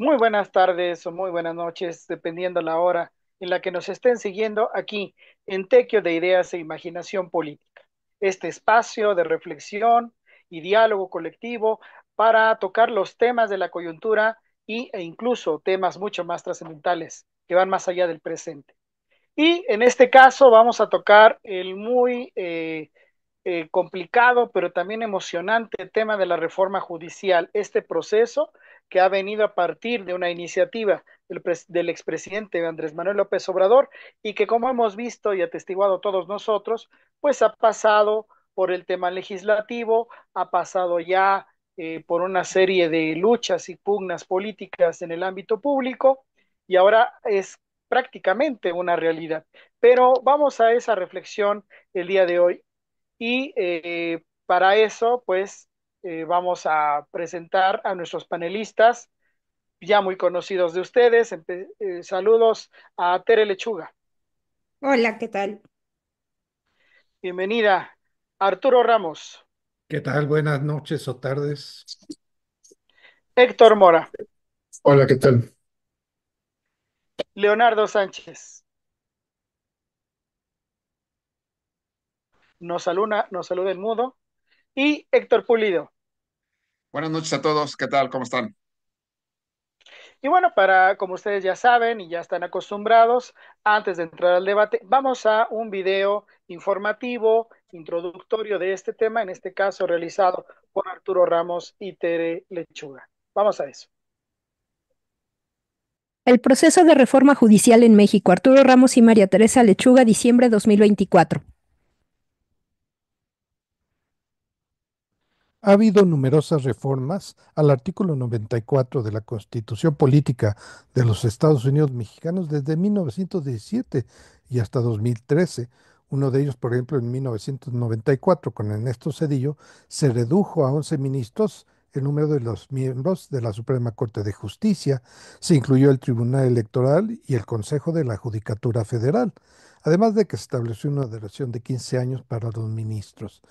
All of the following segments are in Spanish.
Muy buenas tardes o muy buenas noches, dependiendo la hora en la que nos estén siguiendo aquí en Tequio de Ideas e Imaginación Política. Este espacio de reflexión y diálogo colectivo para tocar los temas de la coyuntura e incluso temas mucho más trascendentales que van más allá del presente. Y en este caso vamos a tocar el muy complicado, pero también emocionante tema de la reforma judicial, este proceso que ha venido a partir de una iniciativa del expresidente Andrés Manuel López Obrador y que, como hemos visto y atestiguado todos nosotros, pues ha pasado por el tema legislativo, ha pasado ya por una serie de luchas y pugnas políticas en el ámbito público y ahora es prácticamente una realidad. Pero vamos a esa reflexión el día de hoy y para eso, pues, vamos a presentar a nuestros panelistas ya muy conocidos de ustedes. Saludos a Tere Lechuga. Hola, ¿qué tal? Bienvenida. Arturo Ramos. ¿Qué tal? Buenas noches o tardes. Héctor Mora. Hola, ¿qué tal? Leonardo Sánchez. Nos saluda en mudo. Y Héctor Pulido. Buenas noches a todos, ¿qué tal? ¿Cómo están? Y bueno, como ustedes ya saben y ya están acostumbrados, antes de entrar al debate, vamos a un video informativo, introductorio de este tema, en este caso realizado por Arturo Ramos y Tere Lechuga. Vamos a eso. El proceso de reforma judicial en México, Arturo Ramos y María Teresa Lechuga, diciembre 2024. Ha habido numerosas reformas al artículo 94 de la Constitución Política de los Estados Unidos Mexicanos desde 1917 y hasta 2013. Uno de ellos, por ejemplo, en 1994, con Ernesto Zedillo, se redujo a 11 ministros el número de los miembros de la Suprema Corte de Justicia. Se incluyó el Tribunal Electoral y el Consejo de la Judicatura Federal, además de que se estableció una duración de 15 años para los ministros.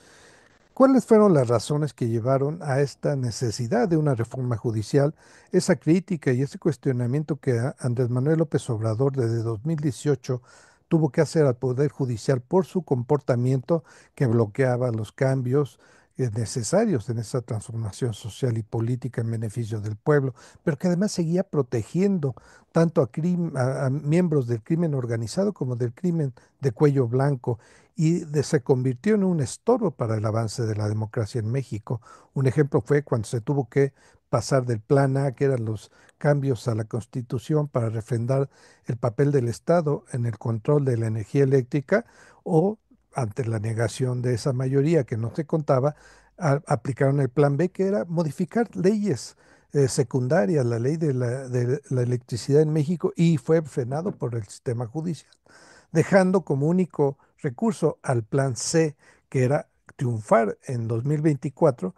¿Cuáles fueron las razones que llevaron a esta necesidad de una reforma judicial, esa crítica y ese cuestionamiento que Andrés Manuel López Obrador desde 2018 tuvo que hacer al Poder Judicial por su comportamiento que bloqueaba los cambios necesarios en esa transformación social y política en beneficio del pueblo, pero que además seguía protegiendo tanto a miembros del crimen organizado como del crimen de cuello blanco se convirtió en un estorbo para el avance de la democracia en México? Un ejemplo fue cuando se tuvo que pasar del Plan A, que eran los cambios a la Constitución para refrendar el papel del Estado en el control de la energía eléctrica, o ante la negación de esa mayoría que no se contaba, aplicaron el Plan B, que era modificar leyes secundarias, la ley de la electricidad en México, y fue frenado por el sistema judicial, dejando como único recurso al plan C, que era triunfar en 2024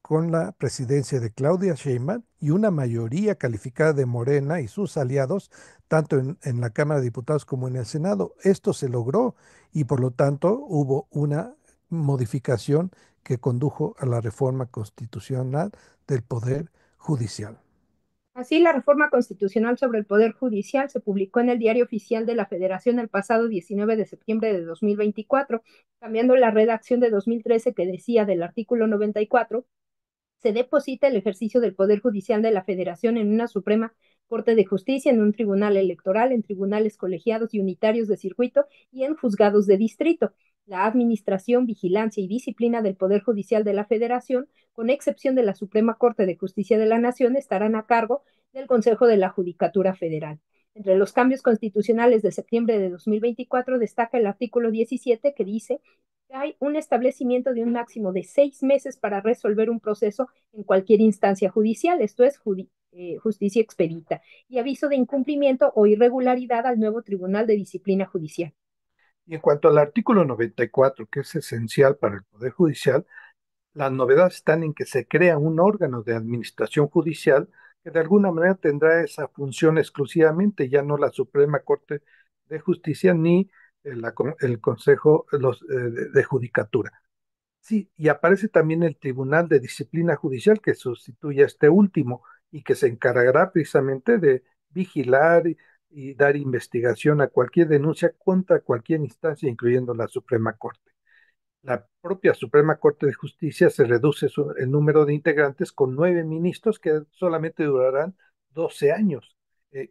con la presidencia de Claudia Sheinbaum y una mayoría calificada de Morena y sus aliados, tanto en la Cámara de Diputados como en el Senado. Esto se logró y por lo tanto hubo una modificación que condujo a la reforma constitucional del Poder Judicial. Así, la reforma constitucional sobre el Poder Judicial se publicó en el Diario Oficial de la Federación el pasado 19 de septiembre de 2024, cambiando la redacción de 2013 que decía del artículo 94: se deposita el ejercicio del Poder Judicial de la Federación en una Suprema Corte de Justicia, en un tribunal electoral, en tribunales colegiados y unitarios de circuito y en juzgados de distrito. La administración, vigilancia y disciplina del Poder Judicial de la Federación, con excepción de la Suprema Corte de Justicia de la Nación, estarán a cargo del Consejo de la Judicatura Federal. Entre los cambios constitucionales de septiembre de 2024 destaca el artículo 17, que dice que hay un establecimiento de un máximo de 6 meses para resolver un proceso en cualquier instancia judicial, esto es justicia expedita, y aviso de incumplimiento o irregularidad al nuevo Tribunal de Disciplina Judicial. Y en cuanto al artículo 94, que es esencial para el Poder Judicial, las novedades están en que se crea un órgano de administración judicial que de alguna manera tendrá esa función exclusivamente, ya no la Suprema Corte de Justicia ni el Consejo de Judicatura. Sí, y aparece también el Tribunal de Disciplina Judicial que sustituye a este último, y que se encargará precisamente de vigilar y dar investigación a cualquier denuncia contra cualquier instancia, incluyendo la Suprema Corte. La propia Suprema Corte de Justicia se reduce el número de integrantes con 9 ministros que solamente durarán 12 años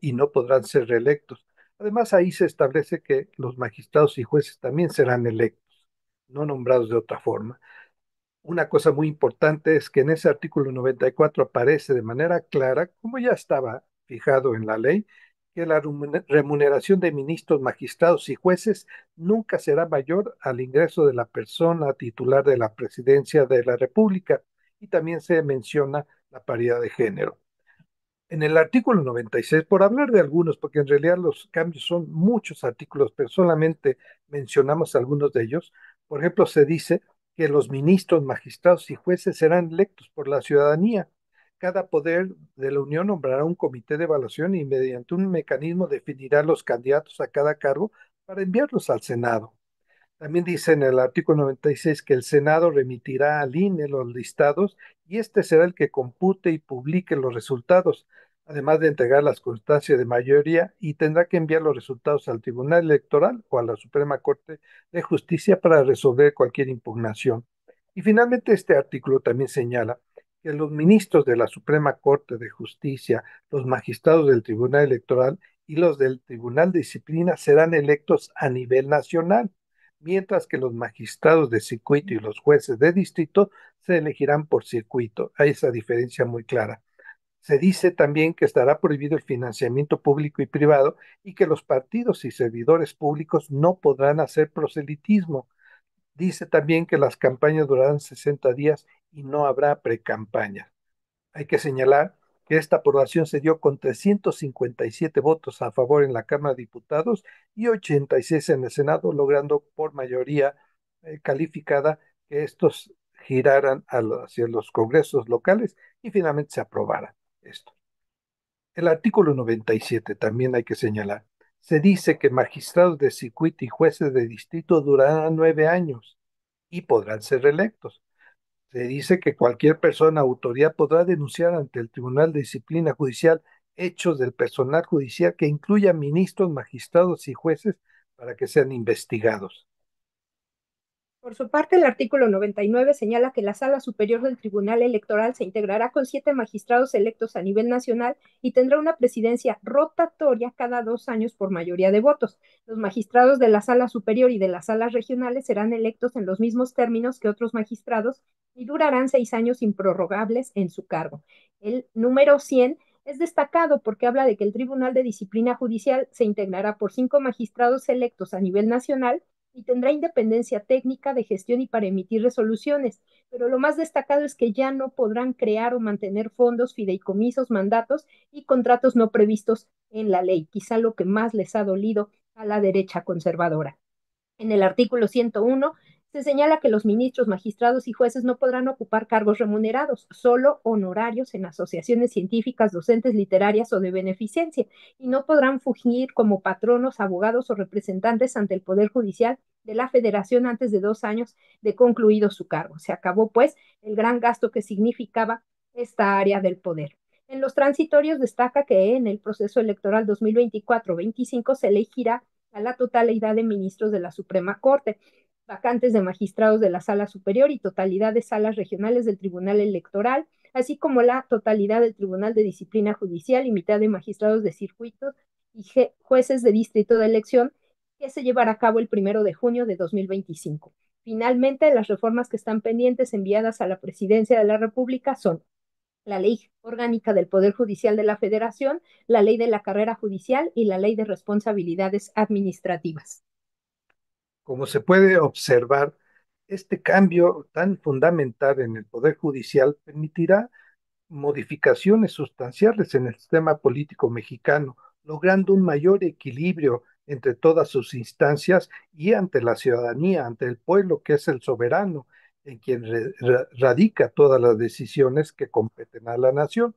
y no podrán ser reelectos. Además, ahí se establece que los magistrados y jueces también serán electos, no nombrados de otra forma. Una cosa muy importante es que en ese artículo 94 aparece de manera clara, como ya estaba fijado en la ley, que la remuneración de ministros, magistrados y jueces nunca será mayor al ingreso de la persona titular de la presidencia de la República. Y también se menciona la paridad de género. En el artículo 96, por hablar de algunos, porque en realidad los cambios son muchos artículos, pero solamente mencionamos algunos de ellos. Por ejemplo, se dice que los ministros, magistrados y jueces serán electos por la ciudadanía. Cada poder de la Unión nombrará un comité de evaluación y mediante un mecanismo definirá los candidatos a cada cargo para enviarlos al Senado. También dice en el artículo 96 que el Senado remitirá al INE los listados y este será el que compute y publique los resultados, además de entregar las constancias de mayoría y tendrá que enviar los resultados al Tribunal Electoral o a la Suprema Corte de Justicia para resolver cualquier impugnación. Y finalmente este artículo también señala que los ministros de la Suprema Corte de Justicia, los magistrados del Tribunal Electoral y los del Tribunal de Disciplina serán electos a nivel nacional, mientras que los magistrados de circuito y los jueces de distrito se elegirán por circuito. Hay esa diferencia muy clara. Se dice también que estará prohibido el financiamiento público y privado y que los partidos y servidores públicos no podrán hacer proselitismo. Dice también que las campañas durarán 60 días y no habrá precampaña. Hay que señalar que esta aprobación se dio con 357 votos a favor en la Cámara de Diputados y 86 en el Senado, logrando por mayoría calificada que estos giraran hacia los congresos locales y finalmente se aprobara esto. El artículo 97 también hay que señalar. Se dice que magistrados de circuito y jueces de distrito durarán 9 años y podrán ser reelectos. Se dice que cualquier persona, autoridad, podrá denunciar ante el Tribunal de Disciplina Judicial hechos del personal judicial que incluya ministros, magistrados y jueces para que sean investigados. Por su parte, el artículo 99 señala que la Sala Superior del Tribunal Electoral se integrará con 7 magistrados electos a nivel nacional y tendrá una presidencia rotatoria cada 2 años por mayoría de votos. Los magistrados de la Sala Superior y de las salas regionales serán electos en los mismos términos que otros magistrados y durarán 6 años improrrogables en su cargo. El número 100 es destacado porque habla de que el Tribunal de Disciplina Judicial se integrará por 5 magistrados electos a nivel nacional y tendrá independencia técnica de gestión y para emitir resoluciones, pero lo más destacado es que ya no podrán crear o mantener fondos, fideicomisos, mandatos y contratos no previstos en la ley, quizá lo que más les ha dolido a la derecha conservadora. En el artículo 101 se señala que los ministros, magistrados y jueces no podrán ocupar cargos remunerados, solo honorarios en asociaciones científicas, docentes, literarias o de beneficencia, y no podrán fungir como patronos, abogados o representantes ante el Poder Judicial de la Federación antes de 2 años de concluido su cargo. Se acabó, pues, el gran gasto que significaba esta área del poder. En los transitorios destaca que en el proceso electoral 2024-25 se elegirá a la totalidad de ministros de la Suprema Corte, vacantes de magistrados de la Sala Superior y totalidad de salas regionales del Tribunal Electoral, así como la totalidad del Tribunal de Disciplina Judicial y mitad de magistrados de circuitos y jueces de distrito de elección, que se llevará a cabo el 1 de junio de 2025. Finalmente, las reformas que están pendientes enviadas a la Presidencia de la República son la Ley Orgánica del Poder Judicial de la Federación, la Ley de la Carrera Judicial y la Ley de Responsabilidades Administrativas. Como se puede observar, este cambio tan fundamental en el Poder Judicial permitirá modificaciones sustanciales en el sistema político mexicano, logrando un mayor equilibrio entre todas sus instancias y ante la ciudadanía, ante el pueblo que es el soberano, en quien radica todas las decisiones que competen a la nación.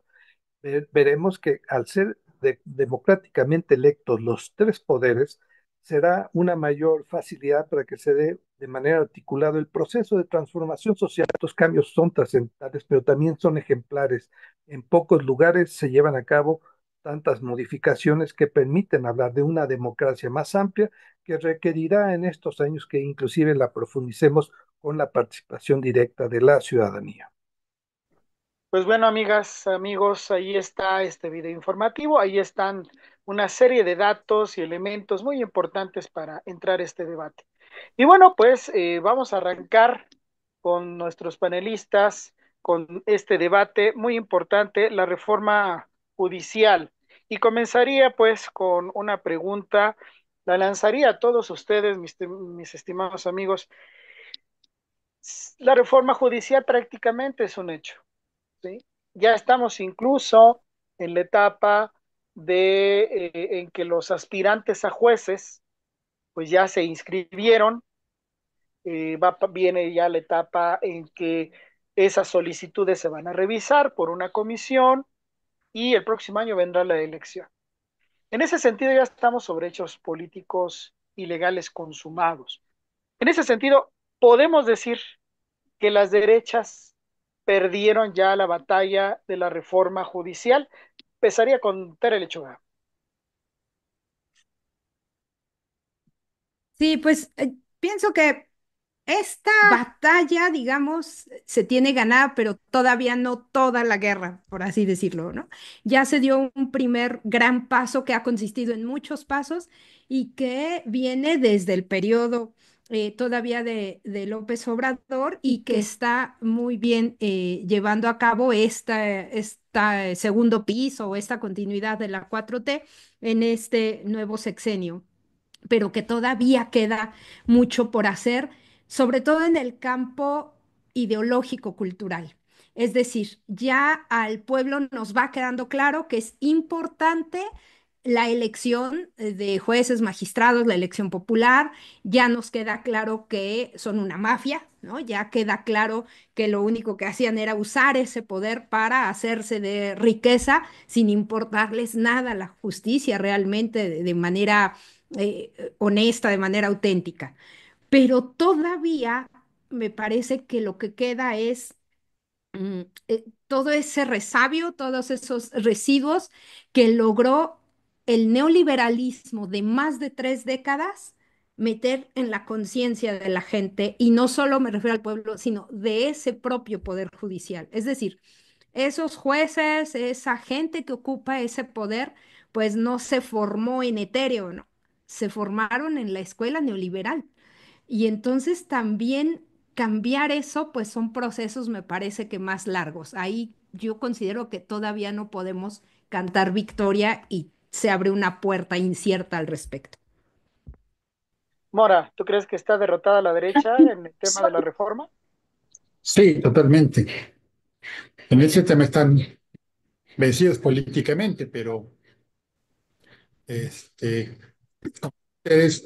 Veremos que al ser democráticamente electos los tres poderes, será una mayor facilidad para que se dé de manera articulada el proceso de transformación social. Estos cambios son trascendentales, pero también son ejemplares. En pocos lugares se llevan a cabo tantas modificaciones que permiten hablar de una democracia más amplia que requerirá en estos años que inclusive la profundicemos con la participación directa de la ciudadanía. Pues bueno, amigas, amigos, ahí está este video informativo, ahí están una serie de datos y elementos muy importantes para entrar a este debate. Y bueno, pues vamos a arrancar con nuestros panelistas, con este debate muy importante, la reforma judicial. Y comenzaría pues con una pregunta, la lanzaría a todos ustedes, mis estimados amigos. La reforma judicial prácticamente es un hecho, ¿sí? Ya estamos incluso en la etapa en que los aspirantes a jueces pues ya se inscribieron, viene ya la etapa en que esas solicitudes se van a revisar por una comisión y el próximo año vendrá la elección. En ese sentido ya estamos sobre hechos políticos y legales consumados. En ese sentido, podemos decir que las derechas perdieron ya la batalla de la reforma judicial. Empezaría con Tere Lechuga. Sí, pues pienso que esta batalla, digamos, se tiene ganada, pero todavía no toda la guerra, por así decirlo, ¿no? Ya se dio un primer gran paso que ha consistido en muchos pasos y que viene desde el periodo todavía de López Obrador y que está muy bien llevando a cabo esta segundo piso o esta continuidad de la 4T en este nuevo sexenio, pero que todavía queda mucho por hacer, sobre todo en el campo ideológico-cultural. Es decir, ya al pueblo nos va quedando claro que es importante la elección de jueces, magistrados, la elección popular. Ya nos queda claro que son una mafia, ¿no? Ya queda claro que lo único que hacían era usar ese poder para hacerse de riqueza sin importarles nada la justicia realmente de manera honesta, de manera auténtica. Pero todavía me parece que lo que queda es todo ese resabio, todos esos residuos que logró el neoliberalismo de más de 3 décadas meter en la conciencia de la gente, y no solo me refiero al pueblo, sino de ese propio poder judicial. Es decir, esos jueces, esa gente que ocupa ese poder, pues no se formó en etéreo, ¿no? Se formaron en la escuela neoliberal. Y entonces también cambiar eso, pues son procesos, me parece que más largos. Ahí yo considero que todavía no podemos cantar victoria y se abre una puerta incierta al respecto. Mora, ¿tú crees que está derrotada la derecha en el tema de la reforma? Sí, totalmente. En ese tema están vencidos políticamente, pero este es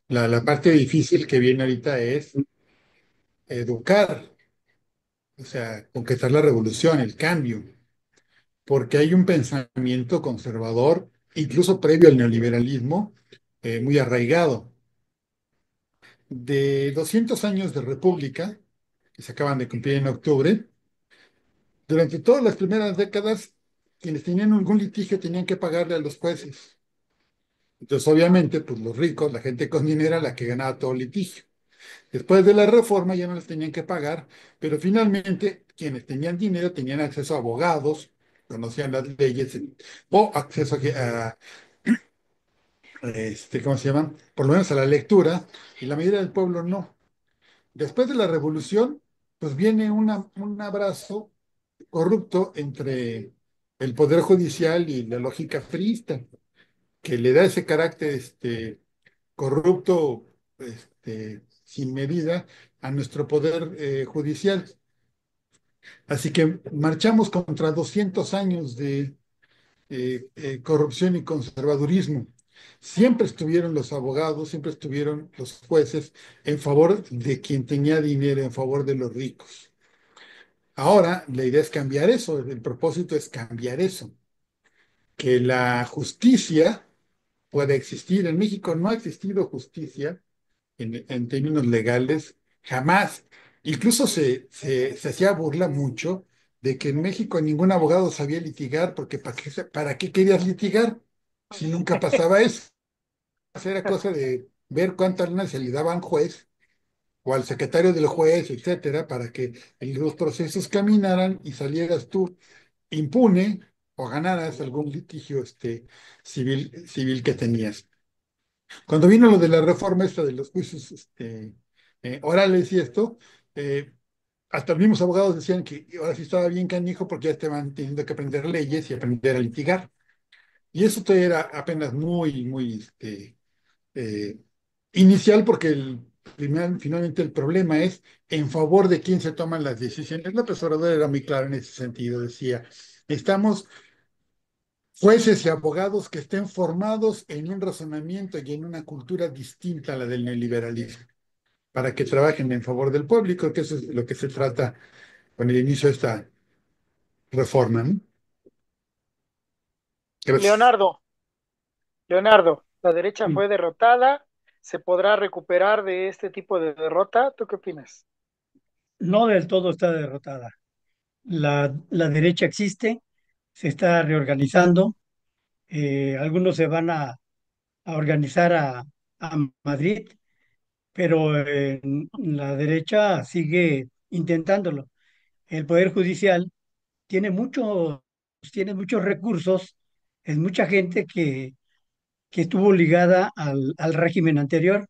la parte difícil que viene ahorita es educar, o sea, concretar la revolución, el cambio, porque hay un pensamiento conservador, incluso previo al neoliberalismo, muy arraigado. De 200 años de república, que se acaban de cumplir en octubre, durante todas las primeras décadas, quienes tenían algún litigio tenían que pagarle a los jueces. Entonces, obviamente, pues los ricos, la gente con dinero, era la que ganaba todo el litigio. Después de la reforma ya no les tenían que pagar, pero finalmente quienes tenían dinero tenían acceso a abogados, conocían las leyes o acceso ¿cómo se llaman? Por lo menos a la lectura, y la mayoría del pueblo no. Después de la revolución, pues viene un abrazo corrupto entre el poder judicial y la lógica friista, que le da ese carácter corrupto sin medida a nuestro poder judicial. Así que marchamos contra 200 años de corrupción y conservadurismo. Siempre estuvieron los abogados, siempre estuvieron los jueces en favor de quien tenía dinero, en favor de los ricos. Ahora la idea es cambiar eso, el propósito es cambiar eso, que la justicia puede existir. En México no ha existido justicia en términos legales, jamás. Incluso se hacía burla mucho de que en México ningún abogado sabía litigar, porque para qué querías litigar si nunca pasaba eso? Era cosa de ver cuántas lana se le daba a un juez o al secretario del juez, etcétera, para que los procesos caminaran y salieras tú impune o ganaras algún litigio civil que tenías. Cuando vino lo de la reforma esta de los juicios orales y esto, eh, hasta los mismos abogados decían que ahora sí estaba bien canijo porque ya estaban teniendo que aprender leyes y aprender a litigar. Y eso todavía era apenas muy eh, inicial porque finalmente el problema es en favor de quién se toman las decisiones. López Obrador era muy claro en ese sentido, decía, estamos jueces y abogados que estén formados en un razonamiento y en una cultura distinta a la del neoliberalismo, para que trabajen en favor del público, que eso es lo que se trata con el inicio de esta reforma, ¿no? Gracias. Leonardo, Leonardo, la derecha Sí. fue derrotada, ¿se podrá recuperar de este tipo de derrota? ¿Tú qué opinas? No del todo está derrotada. La derecha existe, se está reorganizando. Algunos se van a organizar a Madrid, pero la derecha sigue intentándolo. El Poder Judicial tiene tiene muchos recursos, es mucha gente que estuvo ligada al régimen anterior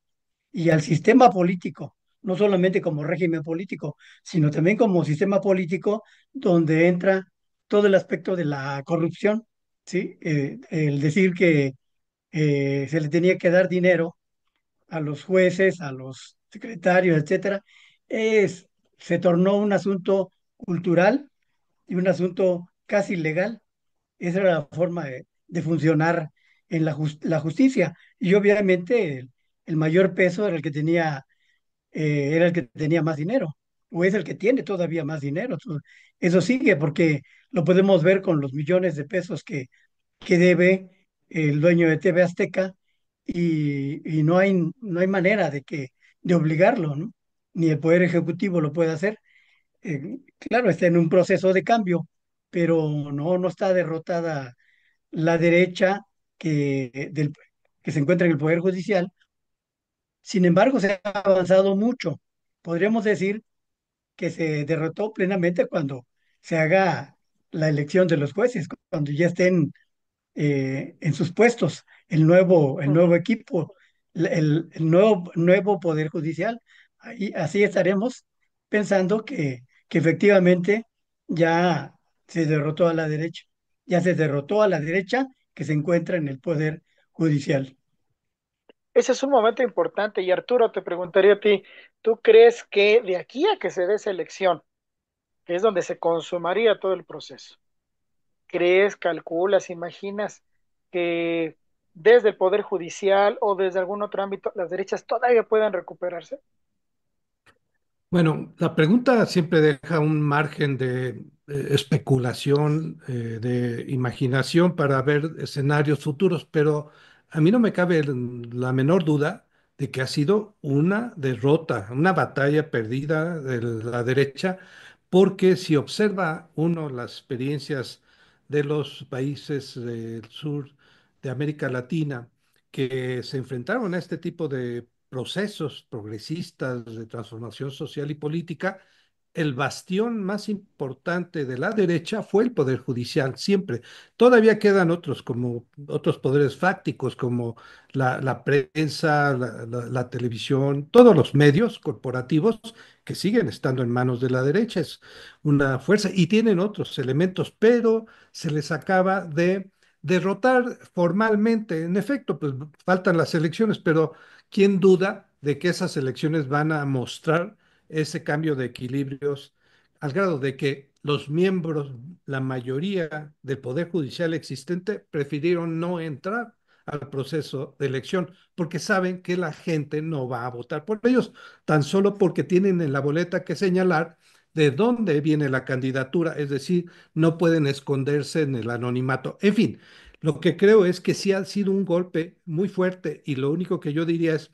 y al sistema político, no solamente como régimen político, sino también como sistema político donde entra todo el aspecto de la corrupción, ¿sí? El decir que se le tenía que dar dinero a los jueces, a los secretarios, etcétera, es, se tornó un asunto cultural y un asunto casi legal. Esa era la forma de funcionar en la justicia. Y obviamente el mayor peso era el que tenía más dinero, o es el que tiene todavía más dinero. Eso sigue porque lo podemos ver con los millones de pesos que debe el dueño de TV Azteca y no hay manera de obligarlo, ¿no? Ni el Poder Ejecutivo lo puede hacer. Claro, está en un proceso de cambio, pero no está derrotada la derecha que se encuentra en el Poder Judicial. Sin embargo, se ha avanzado mucho. Podríamos decir que se derrotó plenamente cuando se haga la elección de los jueces, cuando ya estén en sus puestos el nuevo Ujú. equipo, el nuevo Poder Judicial. Ahí, así estaremos pensando que efectivamente ya se derrotó a la derecha, ya se derrotó a la derecha que se encuentra en el Poder Judicial. Ese es un momento importante y Arturo, te preguntaría a ti, ¿tú crees que de aquí a que se dé esa elección, que es donde se consumaría todo el proceso, crees, calculas, imaginas que desde el Poder Judicial o desde algún otro ámbito las derechas todavía puedan recuperarse? Bueno, la pregunta siempre deja un margen de especulación, de imaginación para ver escenarios futuros, pero a mí no me cabe la menor duda de que ha sido una derrota, una batalla perdida de la derecha, porque si observa uno las experiencias de los países del sur de América Latina, que se enfrentaron a este tipo de procesos progresistas de transformación social y política, el bastión más importante de la derecha fue el poder judicial, siempre. Todavía quedan otros, como otros poderes fácticos, como la prensa, la televisión, todos los medios corporativos que siguen estando en manos de la derecha. Es una fuerza y tienen otros elementos, pero se les acaba de derrotar formalmente. En efecto, pues faltan las elecciones, pero ¿quién duda de que esas elecciones van a mostrar ese cambio de equilibrios al grado de que los miembros, la mayoría del Poder Judicial existente, prefirieron no entrar al proceso de elección porque saben que la gente no va a votar por ellos, tan solo porque tienen en la boleta que señalar de dónde viene la candidatura, es decir, no pueden esconderse en el anonimato. En fin, Lo que creo es que sí ha sido un golpe muy fuerte y lo único que yo diría es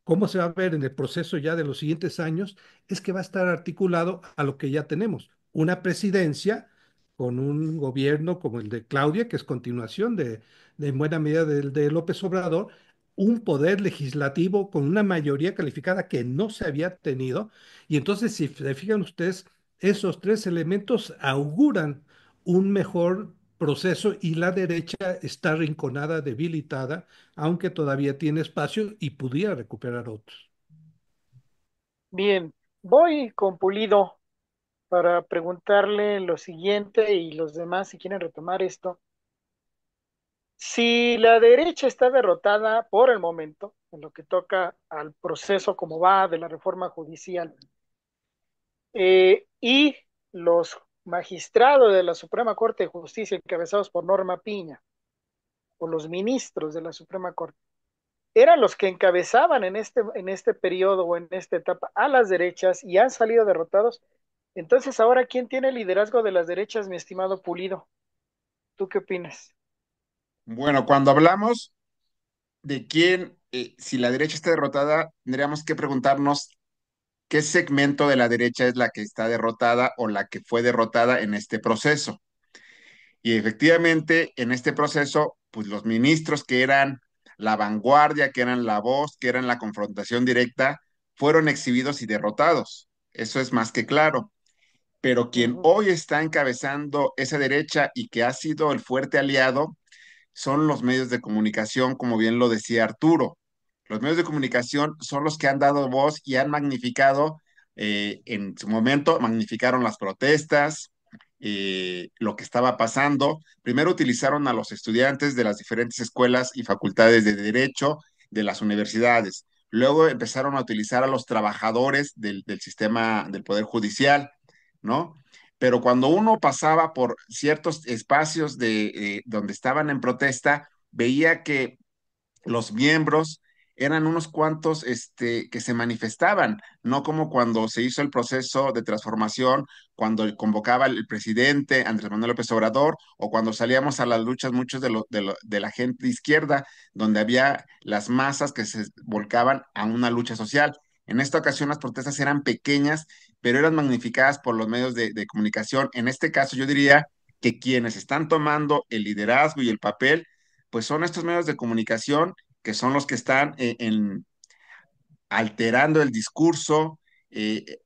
cómo se va a ver en el proceso ya de los siguientes años es que va a estar articulado a lo que ya tenemos, una presidencia con un gobierno como el de Claudia, que es continuación de en buena medida del de López Obrador, un poder legislativo con una mayoría calificada que no se había tenido. Y entonces, si se fijan ustedes, esos tres elementos auguran un mejor proceso y la derecha está arrinconada, debilitada, aunque todavía tiene espacio y pudiera recuperar otros. Bien, voy con Pulido para preguntarle lo siguiente y los demás si quieren retomar esto. Si la derecha está derrotada por el momento, en lo que toca al proceso como va de la reforma judicial, y los magistrados de la Suprema Corte de Justicia encabezados por Norma Piña, o los ministros de la Suprema Corte, eran los que encabezaban en este periodo o en esta etapa a las derechas y han salido derrotados. Entonces, ahora, ¿quién tiene el liderazgo de las derechas, mi estimado Pulido? ¿Tú qué opinas? Bueno, cuando hablamos de quién, si la derecha está derrotada, tendríamos que preguntarnos qué segmento de la derecha es la que está derrotada o la que fue derrotada en este proceso. Y efectivamente, en este proceso, pues los ministros que eran la vanguardia, que eran la voz, que eran la confrontación directa, fueron exhibidos y derrotados. Eso es más que claro. Pero quien Ujú. hoy está encabezando esa derecha y que ha sido el fuerte aliado son los medios de comunicación, como bien lo decía Arturo. Los medios de comunicación son los que han dado voz y han magnificado, en su momento, magnificaron las protestas, lo que estaba pasando. Primero utilizaron a los estudiantes de las diferentes escuelas y facultades de derecho de las universidades. Luego empezaron a utilizar a los trabajadores del sistema del Poder Judicial, ¿no? Pero cuando uno pasaba por ciertos espacios donde estaban en protesta, veía que los miembros eran unos cuantos que se manifestaban, no como cuando se hizo el proceso de transformación, cuando convocaba el presidente Andrés Manuel López Obrador, o cuando salíamos a las luchas muchos de la gente de izquierda, donde había las masas que se volcaban a una lucha social. En esta ocasión las protestas eran pequeñas, pero eran magnificadas por los medios de comunicación. En este caso yo diría que quienes están tomando el liderazgo y el papel pues son estos medios de comunicación que son los que están alterando el discurso,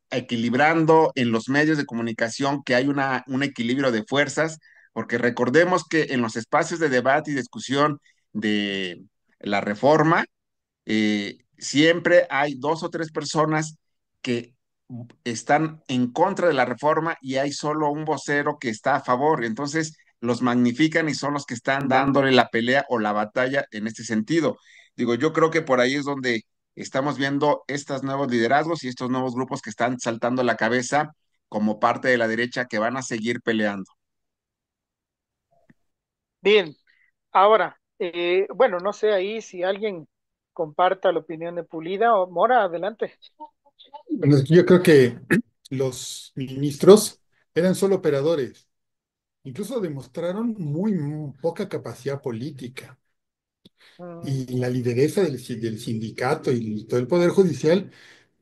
equilibrando en los medios de comunicación que hay un equilibrio de fuerzas, porque recordemos que en los espacios de debate y discusión de la reforma, siempre hay dos o tres personas que están en contra de la reforma y hay solo un vocero que está a favor. Entonces los magnifican y son los que están dándole la pelea o la batalla en este sentido. Digo, yo creo que por ahí es donde estamos viendo estos nuevos liderazgos y estos nuevos grupos que están saltando la cabeza como parte de la derecha que van a seguir peleando. Bien, ahora, bueno, no sé ahí si alguien comparta la opinión de Pulida o Mora, adelante. Bueno, yo creo que los ministros eran solo operadores. Incluso demostraron muy poca capacidad política. Mm, Y la lideresa del sindicato y todo el poder judicial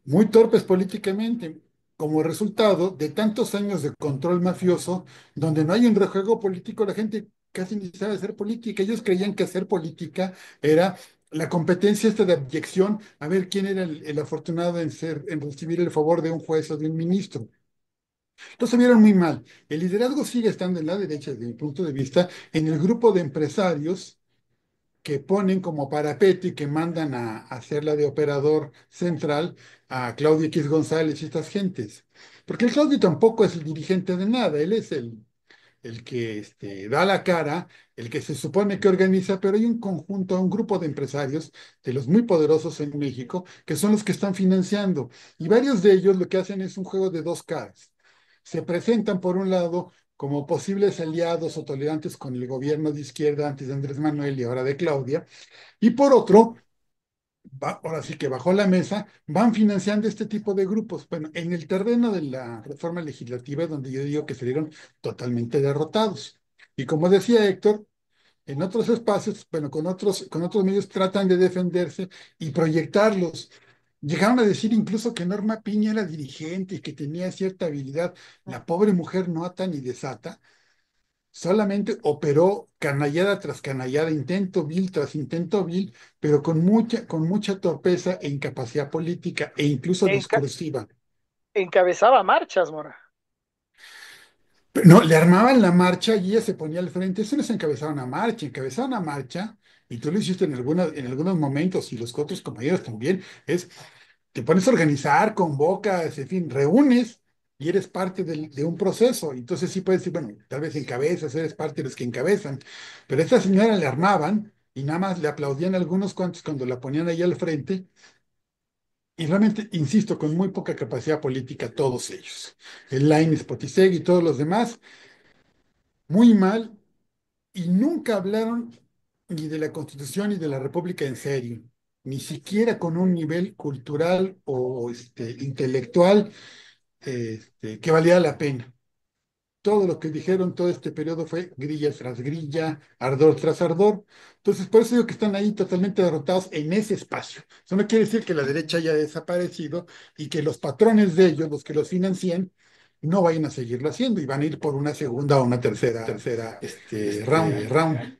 muy torpes políticamente, como resultado de tantos años de control mafioso, donde no hay un rejuego político, la gente casi ni sabe hacer política. Ellos creían que hacer política era la competencia esta de abyección, a ver quién era el afortunado en recibir el favor de un juez o de un ministro. Entonces se vieron muy mal. El liderazgo sigue estando en la derecha, desde mi punto de vista, en el grupo de empresarios que ponen como parapeto y que mandan a hacerla de operador central a Claudio X González y estas gentes. Porque el Claudio tampoco es el dirigente de nada, él es el que da la cara, el que se supone que organiza, pero hay un conjunto, un grupo de empresarios, de los muy poderosos en México, que son los que están financiando. Y varios de ellos lo que hacen es un juego de dos caras. Se presentan, por un lado, como posibles aliados o tolerantes con el gobierno de izquierda antes de Andrés Manuel y ahora de Claudia, y por otro, ahora sí que bajo la mesa, van financiando este tipo de grupos. Bueno, en el terreno de la reforma legislativa es donde yo digo que salieron totalmente derrotados. Y como decía Héctor, en otros espacios, bueno, con otros medios tratan de defenderse y proyectarlos. Llegaron a decir incluso que Norma Piña era dirigente y que tenía cierta habilidad. La pobre mujer no ata ni desata, solamente operó canallada tras canallada, intento vil tras intento vil, pero con mucha torpeza e incapacidad política e incluso Enca- discursiva. encabezaba marchas, Mora. No, le armaban la marcha y ella se ponía al frente. Eso no es encabezar una marcha, encabezar una marcha, y tú lo hiciste en algunos momentos, y los otros compañeros también, es te pones a organizar, convocas, en fin, reúnes y eres parte de un proceso. Entonces sí puedes decir, bueno, tal vez encabezas, eres parte de los que encabezan, pero a esta señora le armaban y nada más le aplaudían algunos cuantos cuando la ponían ahí al frente. Y realmente, insisto, con muy poca capacidad política, todos ellos. El Line, Spotiseg y todos los demás, muy mal, y nunca hablaron ni de la Constitución ni de la República en serio, ni siquiera con un nivel cultural o intelectual que valía la pena. Todo lo que dijeron todo este periodo fue grilla tras grilla, ardor tras ardor. Entonces, por eso digo que están ahí totalmente derrotados en ese espacio. Eso no quiere decir que la derecha haya desaparecido y que los patrones de ellos, los que los financian, no vayan a seguirlo haciendo y van a ir por una segunda o una tercera round.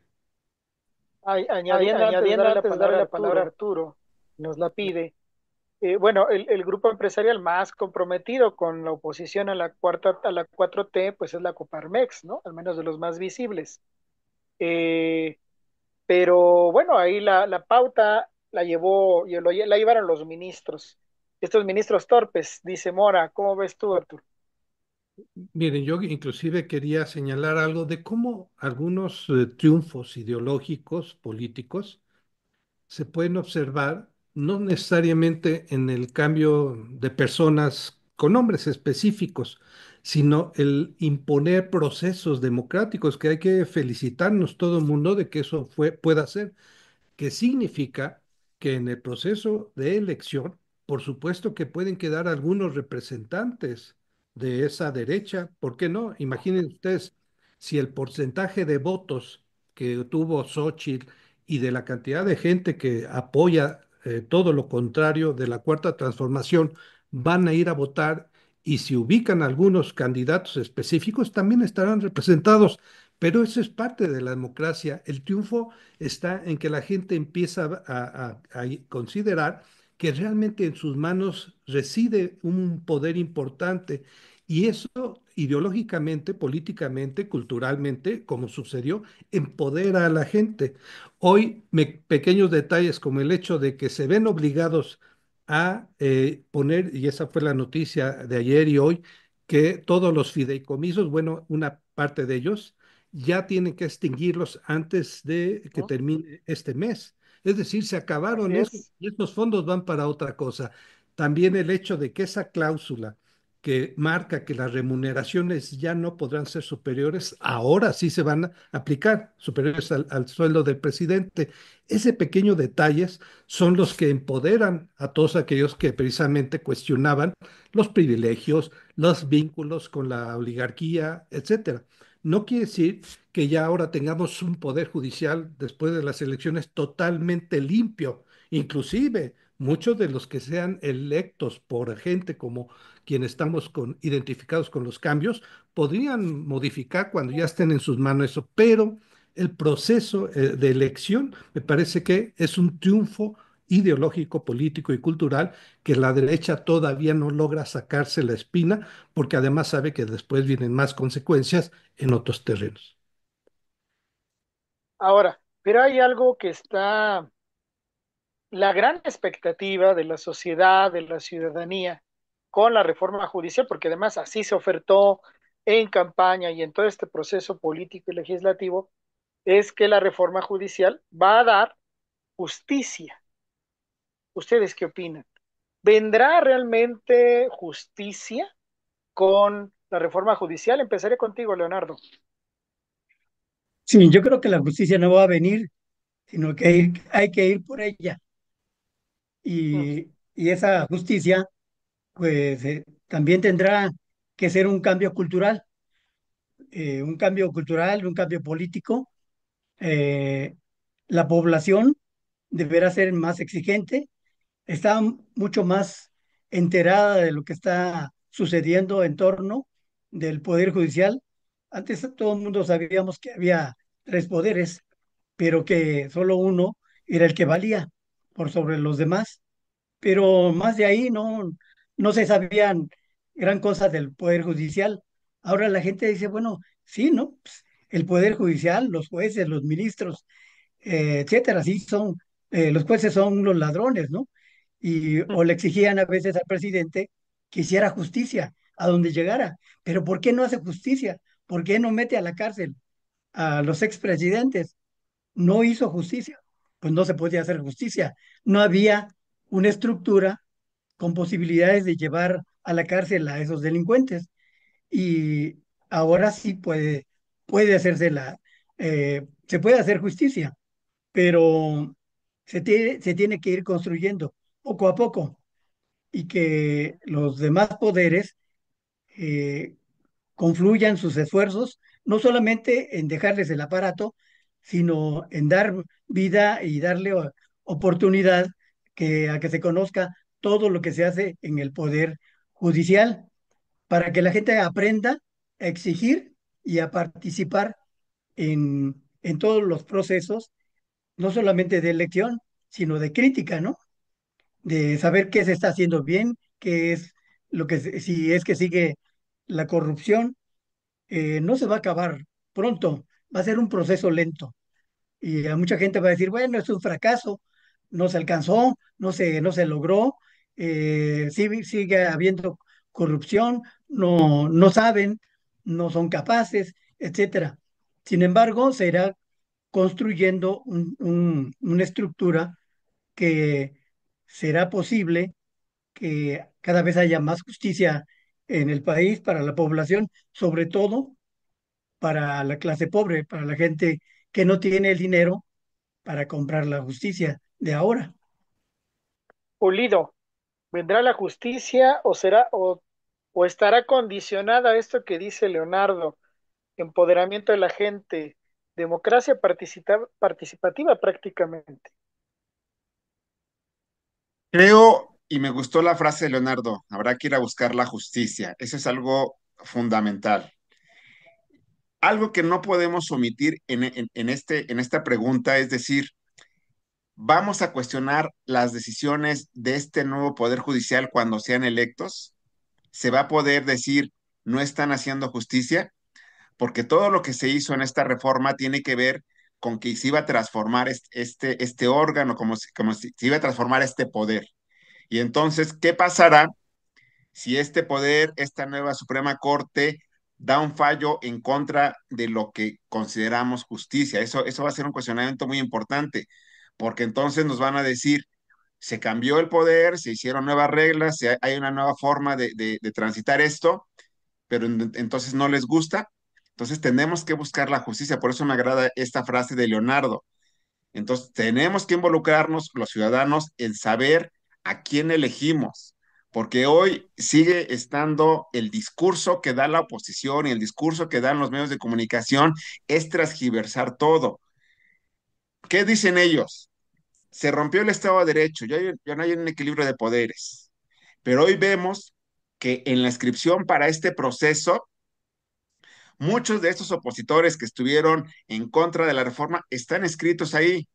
Añadiendo antes de darle la palabra a Arturo. Arturo, nos la pide. Bueno, el grupo empresarial más comprometido con la oposición a la 4T, pues es la Coparmex, ¿no? Al menos de los más visibles. Eh, pero bueno, ahí la pauta la llevaron los ministros. Estos ministros torpes, dice Mora. ¿Cómo ves tú, Arturo? Miren, yo inclusive quería señalar algo de cómo algunos triunfos ideológicos, políticos, se pueden observar no necesariamente en el cambio de personas con nombres específicos, sino el imponer procesos democráticos, que hay que felicitarnos todo el mundo de que eso pueda ser, que significa que en el proceso de elección, por supuesto que pueden quedar algunos representantes de esa derecha, ¿por qué no? Imaginen ustedes si el porcentaje de votos que tuvo Xochitl y de la cantidad de gente que apoya todo lo contrario de la cuarta transformación van a ir a votar y si ubican algunos candidatos específicos también estarán representados, pero eso es parte de la democracia. El triunfo está en que la gente empieza a considerar que realmente en sus manos reside un poder importante y eso ideológicamente, políticamente, culturalmente, como sucedió, empodera a la gente. Hoy, pequeños detalles como el hecho de que se ven obligados a poner, y esa fue la noticia de ayer y hoy, que todos los fideicomisos, bueno, una parte de ellos, ya tienen que extinguirlos antes de que ¿No? termine este mes. Es decir, se Así acabaron eso es. y estos fondos van para otra cosa. También el hecho de que esa cláusula que marca que las remuneraciones ya no podrán ser superiores, ahora sí se van a aplicar, superiores al sueldo del presidente. Ese pequeño detalles son los que empoderan a todos aquellos que precisamente cuestionaban los privilegios, los vínculos con la oligarquía, etcétera. No quiere decir que ya ahora tengamos un poder judicial después de las elecciones totalmente limpio. Inclusive muchos de los que sean electos por gente como quienes estamos identificados con los cambios podrían modificar cuando ya estén en sus manos eso, pero el proceso de elección me parece que es un triunfo ideológico, político y cultural que la derecha todavía no logra sacarse la espina porque además sabe que después vienen más consecuencias en otros terrenos. Ahora, pero hay algo que está, la gran expectativa de la sociedad, de la ciudadanía, con la reforma judicial, porque además así se ofertó en campaña y en todo este proceso político y legislativo, es que la reforma judicial va a dar justicia. ¿Ustedes qué opinan? ¿Vendrá realmente justicia con la reforma judicial? Empezaré contigo, Leonardo. Sí, yo creo que la justicia no va a venir, sino que hay que ir por ella. Mm. Y esa justicia, pues, también tendrá que ser un cambio cultural, un cambio político eh, la población deberá ser más exigente, está mucho más enterada de lo que está sucediendo en torno del Poder Judicial. Antes todo el mundo sabíamos que había tres poderes, pero que solo uno era el que valía por sobre los demás. Pero más de ahí no se sabían gran cosa del Poder Judicial. Ahora la gente dice, bueno, sí, ¿no? Pues, el Poder Judicial, los jueces, los ministros, etcétera, sí son, los jueces son los ladrones, ¿no? O le exigían a veces al presidente que hiciera justicia a donde llegara. Pero ¿por qué no hace justicia? ¿Por qué no mete a la cárcel a los expresidentes? No hizo justicia, pues no se podía hacer justicia. No había una estructura con posibilidades de llevar a la cárcel a esos delincuentes. Y ahora sí puede hacerse se puede hacer justicia, pero se tiene que ir construyendo poco a poco y que los demás poderes eh, confluyan sus esfuerzos, no solamente en dejarles el aparato, sino en dar vida y darle oportunidad a que se conozca todo lo que se hace en el poder judicial, para que la gente aprenda a exigir y a participar en todos los procesos, no solamente de elección, sino de crítica, ¿no? De saber qué se está haciendo bien, qué es si es que sigue la corrupción, no se va a acabar pronto, va a ser un proceso lento. Y a mucha gente va a decir, bueno, es un fracaso, no se alcanzó, no se logró, sigue habiendo corrupción, no saben, no son capaces, etcétera. Sin embargo, se irá construyendo una estructura que será posible que cada vez haya más justicia en el país para la población, sobre todo para la clase pobre, para la gente que no tiene el dinero para comprar la justicia de ahora. Pulido, ¿vendrá la justicia o estará condicionada a esto que dice Leonardo? Empoderamiento de la gente, democracia participativa prácticamente. Creo, y me gustó la frase de Leonardo, habrá que ir a buscar la justicia. Eso es algo fundamental. Algo que no podemos omitir en esta pregunta es decir, ¿vamos a cuestionar las decisiones de este nuevo Poder Judicial cuando sean electos? ¿Se va a poder decir, no están haciendo justicia? Porque todo lo que se hizo en esta reforma tiene que ver con que se iba a transformar este órgano, como si se iba a transformar este poder. Y entonces, ¿qué pasará si este poder, esta nueva Suprema Corte, da un fallo en contra de lo que consideramos justicia? Eso va a ser un cuestionamiento muy importante, porque entonces nos van a decir, se cambió el poder, se hicieron nuevas reglas, hay una nueva forma de transitar esto, pero entonces no les gusta. Entonces tenemos que buscar la justicia. Por eso me agrada esta frase de Leonardo. Entonces tenemos que involucrarnos los ciudadanos en saber a quién elegimos, porque hoy sigue estando el discurso que da la oposición y el discurso que dan los medios de comunicación es transgiversar todo. ¿Qué dicen ellos? Se rompió el Estado de Derecho, ya no hay un equilibrio de poderes, pero hoy vemos que en la inscripción para este proceso muchos de estos opositores que estuvieron en contra de la reforma están escritos ahí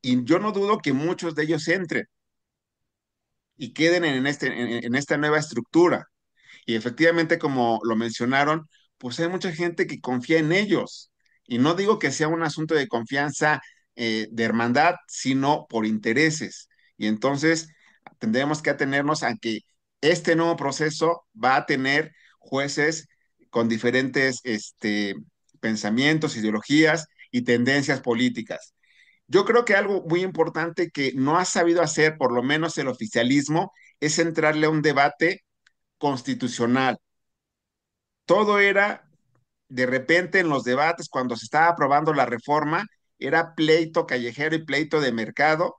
y yo no dudo que muchos de ellos entren y queden en esta nueva estructura. Y efectivamente, como lo mencionaron, pues hay mucha gente que confía en ellos. Y no digo que sea un asunto de confianza, de hermandad, sino por intereses. Y entonces tendremos que atenernos a que este nuevo proceso va a tener jueces con diferentes pensamientos, ideologías y tendencias políticas. Yo creo que algo muy importante que no ha sabido hacer, por lo menos el oficialismo, es entrarle a un debate constitucional. Todo era, de repente, en los debates, cuando se estaba aprobando la reforma, era pleito callejero y pleito de mercado,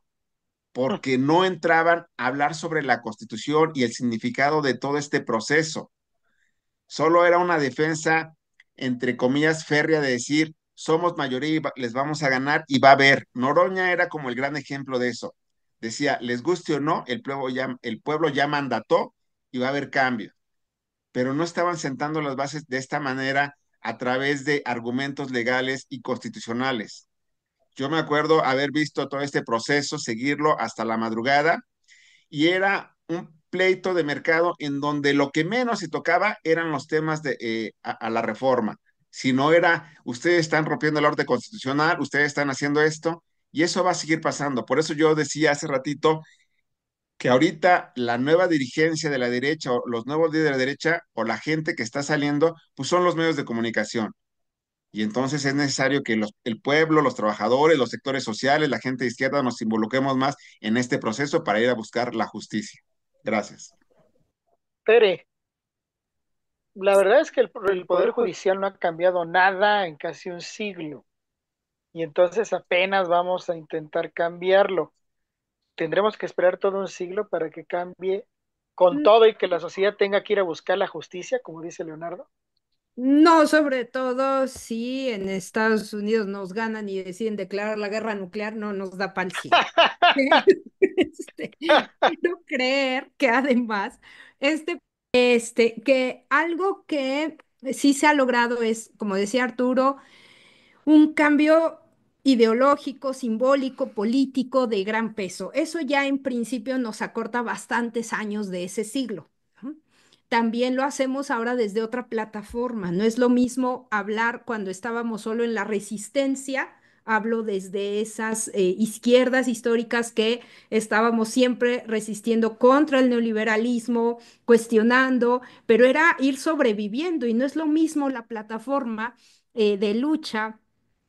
porque no entraban a hablar sobre la Constitución y el significado de todo este proceso. Solo era una defensa, entre comillas, férrea de decir, somos mayoría y les vamos a ganar y va a haber. Noroña era como el gran ejemplo de eso. Decía, les guste o no, el pueblo ya mandató y va a haber cambio, pero no estaban sentando las bases de esta manera a través de argumentos legales y constitucionales. Yo me acuerdo haber visto todo este proceso, seguirlo hasta la madrugada, y era un pleito de mercado en donde lo que menos se tocaba eran los temas a la reforma. Si no era, ustedes están rompiendo el orden constitucional, ustedes están haciendo esto, y eso va a seguir pasando. Por eso yo decía hace ratito que ahorita la nueva dirigencia de la derecha o los nuevos líderes de la derecha o la gente que está saliendo, pues son los medios de comunicación. Y entonces es necesario que el pueblo, los trabajadores, los sectores sociales, la gente de izquierda nos involucremos más en este proceso para ir a buscar la justicia. Gracias. Tere, la verdad es que el Poder Judicial no ha cambiado nada en casi un siglo y entonces apenas vamos a intentar cambiarlo. Tendremos que esperar todo un siglo para que cambie con todo y que la sociedad tenga que ir a buscar la justicia, como dice Leonardo. No, sobre todo si en Estados Unidos nos ganan y deciden declarar la guerra nuclear, no nos da pa'l cielo. Quiero creer que además, que algo que sí se ha logrado es, como decía Arturo, un cambio ideológico, simbólico, político de gran peso. Eso ya en principio nos acorta bastantes años de ese siglo, ¿no? También lo hacemos ahora desde otra plataforma. No es lo mismo hablar cuando estábamos solo en la resistencia. Hablo desde esas izquierdas históricas que estábamos siempre resistiendo contra el neoliberalismo, cuestionando, pero era ir sobreviviendo y no es lo mismo la plataforma de lucha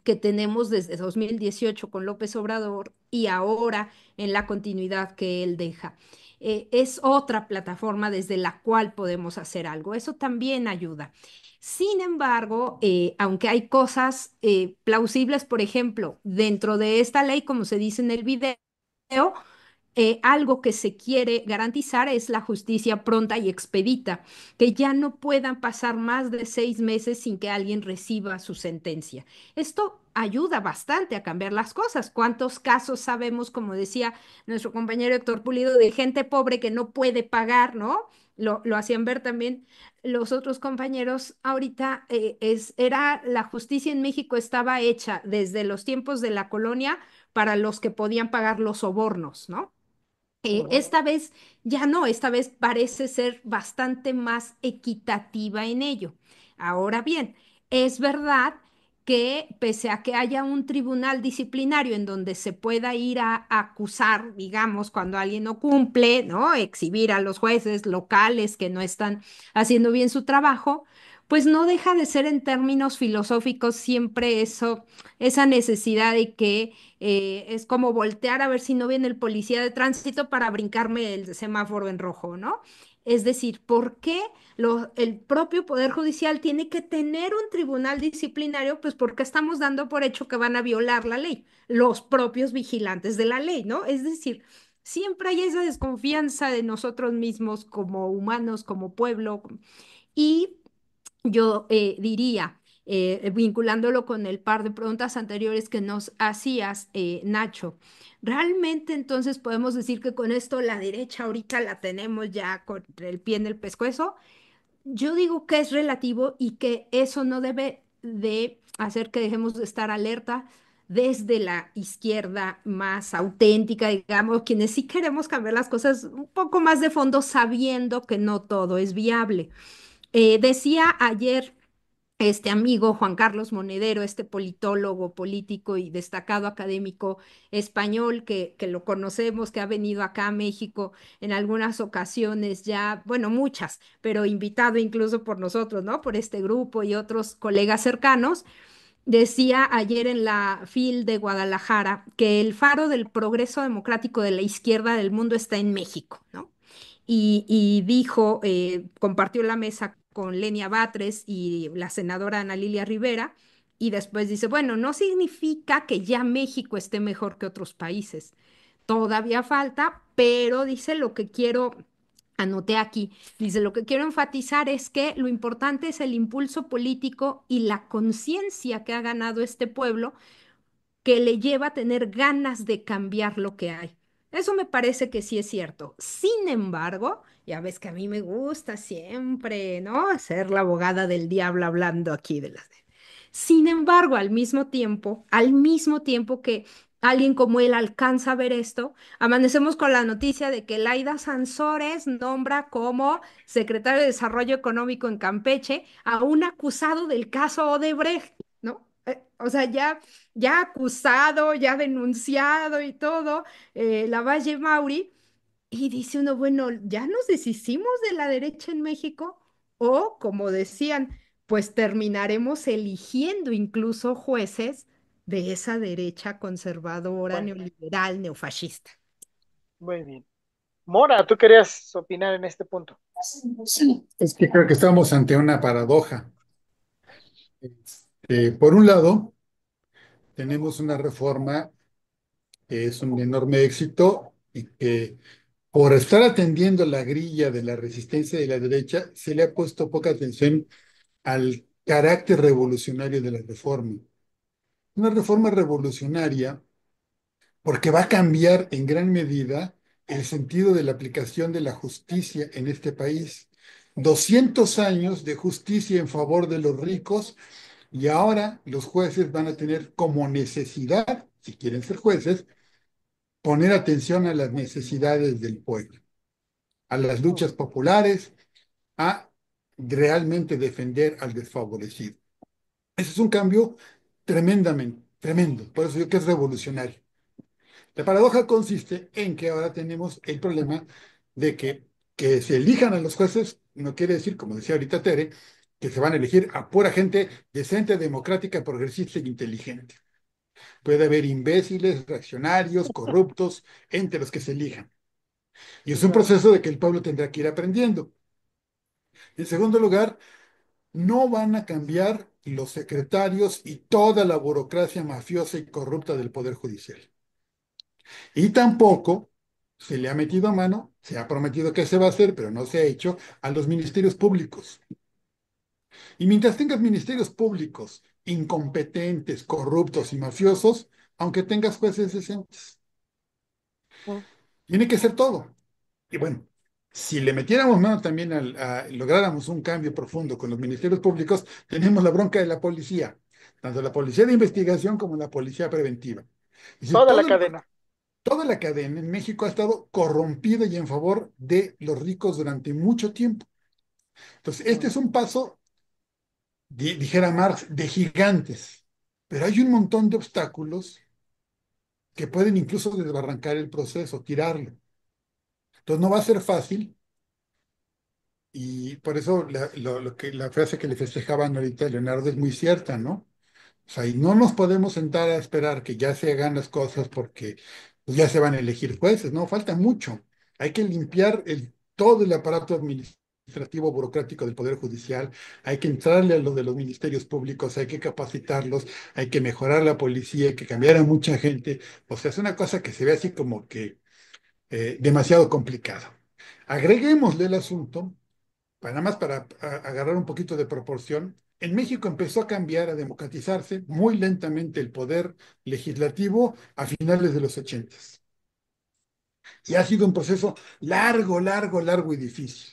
que tenemos desde 2018 con López Obrador y ahora en la continuidad que él deja. Es otra plataforma desde la cual podemos hacer algo. Eso también ayuda. Sin embargo, aunque hay cosas plausibles, por ejemplo, dentro de esta ley, como se dice en el video, algo que se quiere garantizar es la justicia pronta y expedita, que ya no puedan pasar más de 6 meses sin que alguien reciba su sentencia. Esto ayuda bastante a cambiar las cosas. ¿Cuántos casos sabemos, como decía nuestro compañero Héctor Pulido, de gente pobre que no puede pagar, ¿no? Lo hacían ver también los otros compañeros. Ahorita era la justicia en México estaba hecha desde los tiempos de la colonia para los que podían pagar los sobornos, ¿no? Esta vez ya no, esta vez parece ser bastante más equitativa en ello. Ahora bien, es verdad que pese a que haya un tribunal disciplinario en donde se pueda ir a acusar, digamos, cuando alguien no cumple, ¿no? Exhibir a los jueces locales que no están haciendo bien su trabajo, pues no deja de ser en términos filosóficos siempre eso, esa necesidad de que es como voltear a ver si no viene el policía de tránsito para brincarme el semáforo en rojo, ¿no? Es decir, ¿por qué el propio Poder Judicial tiene que tener un tribunal disciplinario? Pues porque estamos dando por hecho que van a violar la ley, los propios vigilantes de la ley, ¿no? Es decir, siempre hay esa desconfianza de nosotros mismos como humanos, como pueblo, y yo diría, vinculándolo con el par de preguntas anteriores que nos hacías, Nacho, ¿realmente entonces podemos decir que con esto la derecha ahorita la tenemos ya con el pie en el pescuezo? Yo digo que es relativo y que eso no debe de hacer que dejemos de estar alerta desde la izquierda más auténtica, digamos, quienes sí queremos cambiar las cosas un poco más de fondo, sabiendo que no todo es viable. Decía ayer este amigo Juan Carlos Monedero, este politólogo político y destacado académico español que lo conocemos, que ha venido acá a México en algunas ocasiones ya, bueno, muchas, pero invitado incluso por nosotros, ¿no? Por este grupo y otros colegas cercanos. Decía ayer en la FIL de Guadalajara que el faro del progreso democrático de la izquierda del mundo está en México, ¿no? Y dijo, compartió la mesa con Lenia Batres y la senadora Ana Lilia Rivera, y después dice, bueno, no significa que ya México esté mejor que otros países. Todavía falta, pero dice lo que quiero Anoté aquí, dice, lo que quiero enfatizar es que lo importante es el impulso político y la conciencia que ha ganado este pueblo que le lleva a tener ganas de cambiar lo que hay. Eso me parece que sí es cierto. Sin embargo, ya ves que a mí me gusta siempre, ¿no? Ser la abogada del diablo hablando aquí de las... Sin embargo, al mismo tiempo que alguien como él alcanza a ver esto, amanecemos con la noticia de que Laida Sansores nombra como secretario de Desarrollo Económico en Campeche a un acusado del caso Odebrecht, ¿no? O sea, ya acusado, ya denunciado y todo, Lavalle Mauri, y dice uno, bueno, ¿ya nos deshicimos de la derecha en México? O, como decían, pues terminaremos eligiendo incluso jueces de esa derecha conservadora, Bueno, neoliberal, neofascista. muy bien. Mora, tú querías opinar en este punto. Sí, es que creo que estamos ante una paradoja. Por un lado, tenemos una reforma que es un enorme éxito y que por estar atendiendo la grilla de la resistencia de la derecha, se le ha puesto poca atención al carácter revolucionario de la reforma. Una reforma revolucionaria porque va a cambiar en gran medida el sentido de la aplicación de la justicia en este país. 200 años de justicia en favor de los ricos y ahora los jueces van a tener como necesidad, si quieren ser jueces, poner atención a las necesidades del pueblo, a las luchas populares, a realmente defender al desfavorecido. Ese es un cambio tremendo, por eso digo que es revolucionario. La paradoja consiste en que ahora tenemos el problema de que se elijan a los jueces, no quiere decir, como decía ahorita Tere, que se van a elegir a pura gente decente, democrática, progresista e inteligente. Puede haber imbéciles, reaccionarios, corruptos, entre los que se elijan. Y es un Claro. proceso de que el pueblo tendrá que ir aprendiendo. En segundo lugar, no van a cambiar los secretarios y toda la burocracia mafiosa y corrupta del Poder Judicial. Y tampoco se le ha metido a mano, se ha prometido que se va a hacer, pero no se ha hecho, a los ministerios públicos. Y mientras tengas ministerios públicos incompetentes, corruptos y mafiosos, aunque tengas jueces decentes, Mm. tiene que ser todo. Y bueno, si le metiéramos mano también lográramos un cambio profundo con los ministerios públicos, tenemos la bronca de la policía, tanto la policía de investigación como la policía preventiva. Es decir, Toda la cadena. toda la cadena en México ha estado corrompida y en favor de los ricos durante mucho tiempo. Entonces, este Mm. es un paso, dijera Marx, de gigantes, pero hay un montón de obstáculos que pueden incluso desbarrancar el proceso, tirarlo. Entonces, no va a ser fácil y por eso la frase que le festejaban ahorita a Leonardo es muy cierta, ¿no? O sea, y no nos podemos sentar a esperar que ya se hagan las cosas porque pues, ya se van a elegir jueces, no, falta mucho. Hay que limpiar todo el aparato administrativo burocrático del Poder Judicial, hay que entrarle a lo de los ministerios públicos, hay que capacitarlos, hay que mejorar la policía, hay que cambiar a mucha gente. O sea, es una cosa que se ve así como que demasiado complicado. Agreguémosle el asunto nada más para agarrar un poquito de proporción, en México empezó a cambiar, a democratizarse muy lentamente el poder legislativo a finales de los 80. Y ha sido un proceso largo y difícil.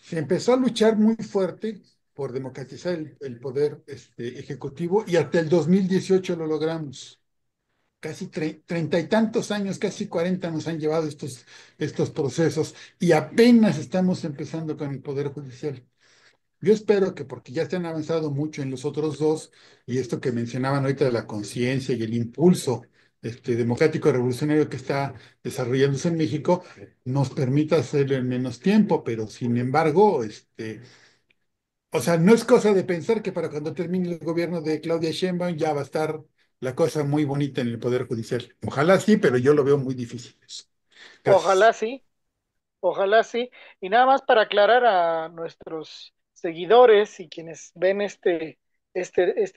Se empezó a luchar muy fuerte por democratizar el poder ejecutivo y hasta el 2018 lo logramos. Casi treinta y tantos años, casi 40 nos han llevado estos procesos y apenas estamos empezando con el Poder Judicial. Yo espero que porque ya se han avanzado mucho en los otros dos, y esto que mencionaban ahorita de la conciencia y el impulso democrático revolucionario que está desarrollándose en México, nos permita hacerlo en menos tiempo, pero sin embargo, o sea, no es cosa de pensar que para cuando termine el gobierno de Claudia Sheinbaum ya va a estar la cosa muy bonita en el Poder Judicial. Ojalá sí, pero yo lo veo muy difícil eso. Gracias. Ojalá sí, ojalá sí. Y nada más para aclarar a nuestros seguidores y quienes ven este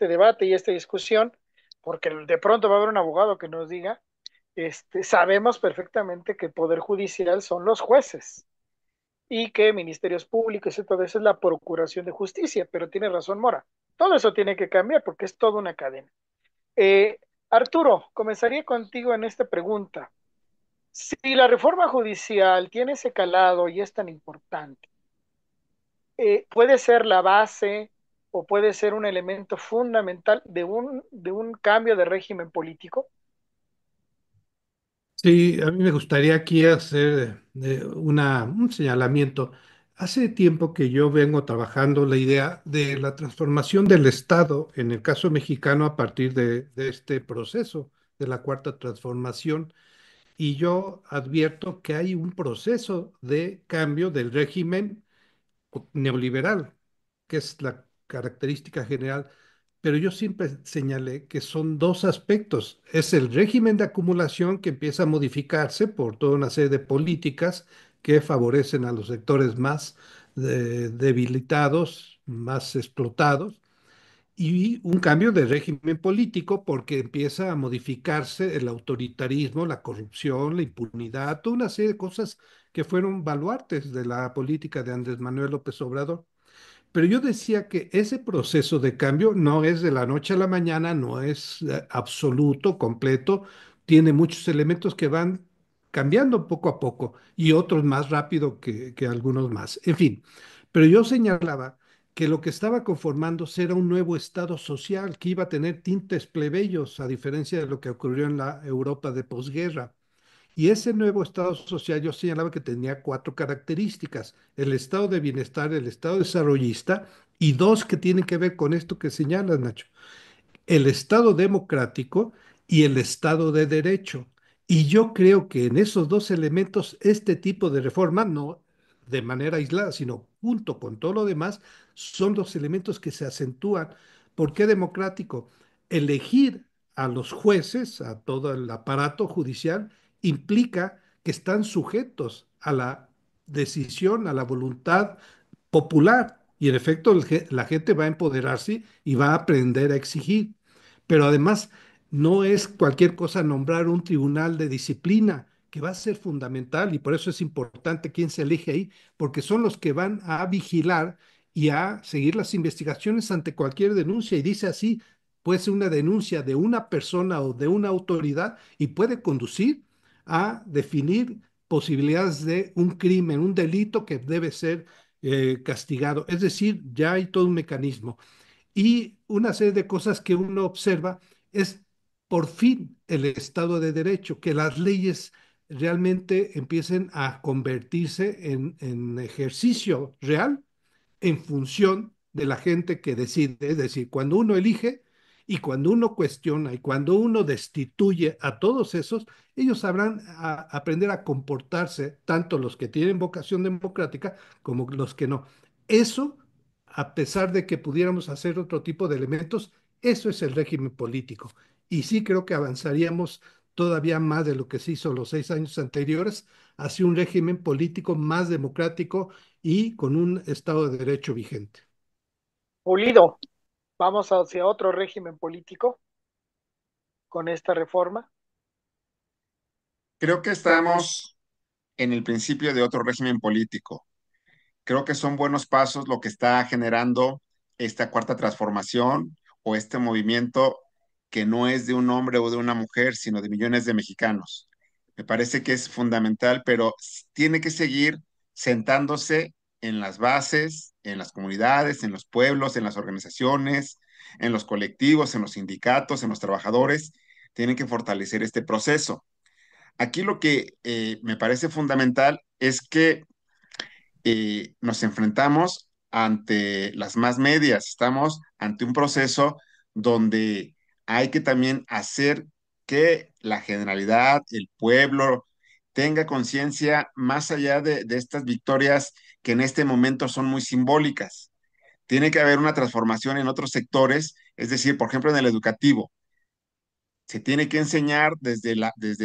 debate y esta discusión, porque de pronto va a haber un abogado que nos diga, sabemos perfectamente que el Poder Judicial son los jueces. y que ministerios públicos y todo eso es la procuración de justicia, pero tiene razón Mora, todo eso tiene que cambiar porque es toda una cadena. Eh, Arturo, comenzaría contigo en esta pregunta. Si la reforma judicial tiene ese calado y es tan importante, puede ser la base o puede ser un elemento fundamental de un cambio de régimen político. Sí, a mí me gustaría aquí hacer un señalamiento. Hace tiempo que yo vengo trabajando la idea de la transformación del Estado, en el caso mexicano, a partir de este proceso de la Cuarta Transformación. Y yo advierto que hay un proceso de cambio del régimen neoliberal, que es la característica general, pero yo siempre señalé que son dos aspectos. Es el régimen de acumulación que empieza a modificarse por toda una serie de políticas que favorecen a los sectores más debilitados, más explotados, y un cambio de régimen político porque empieza a modificarse el autoritarismo, la corrupción, la impunidad, toda una serie de cosas que fueron baluartes de la política de Andrés Manuel López Obrador. Pero yo decía que ese proceso de cambio no es de la noche a la mañana, no es absoluto, completo, tiene muchos elementos que van cambiando poco a poco y otros más rápido que algunos más. En fin, pero yo señalaba que lo que estaba conformándose era un nuevo estado social que iba a tener tintes plebeyos, a diferencia de lo que ocurrió en la Europa de posguerra. Y ese nuevo estado social yo señalaba que tenía cuatro características: el estado de bienestar, el estado desarrollista y dos que tienen que ver con esto que señalas, Nacho: el Estado democrático y el Estado de derecho. Y yo creo que en esos dos elementos, este tipo de reforma, no de manera aislada, sino junto con todo lo demás, son los elementos que se acentúan. ¿Por qué democrático? Elegir a los jueces, a todo el aparato judicial, implica que están sujetos a la decisión, a la voluntad popular. Y en efecto, la gente va a empoderarse y va a aprender a exigir. Pero además, no es cualquier cosa nombrar un tribunal de disciplina, que va a ser fundamental, y por eso es importante quién se elige ahí, porque son los que van a vigilar y a seguir las investigaciones ante cualquier denuncia. Y dice así: puede ser una denuncia de una persona o de una autoridad y puede conducir a definir posibilidades de un crimen, un delito que debe ser castigado. Es decir, ya hay todo un mecanismo. Y una serie de cosas que uno observa es, por fin, el Estado de Derecho, que las leyes realmente empiecen a convertirse en ejercicio real en función de la gente que decide. Es decir, cuando uno elige y cuando uno cuestiona y cuando uno destituye a todos esos, ellos sabrán aprender a comportarse, tanto los que tienen vocación democrática como los que no. Eso, a pesar de que pudiéramos hacer otro tipo de elementos, eso es el régimen político. Y sí creo que avanzaríamos todavía más de lo que se hizo los 6 años anteriores hacia un régimen político más democrático y con un Estado de Derecho vigente. Pulido, vamos hacia otro régimen político con esta reforma. Creo que estamos en el principio de otro régimen político. Creo que son buenos pasos lo que está generando esta cuarta transformación o este movimiento que no es de un hombre o de una mujer, sino de millones de mexicanos. Me parece que es fundamental, pero tiene que seguir sentándose en las bases, en las comunidades, en los pueblos, en las organizaciones, en los colectivos, en los sindicatos, en los trabajadores. Tienen que fortalecer este proceso. Aquí lo que me parece fundamental es que nos enfrentamos ante las más medias, estamos ante un proceso donde hay que también hacer que la generalidad, el pueblo, tenga conciencia más allá de estas victorias que en este momento son muy simbólicas. Tiene que haber una transformación en otros sectores, es decir, por ejemplo, en el educativo. Se tiene que enseñar desde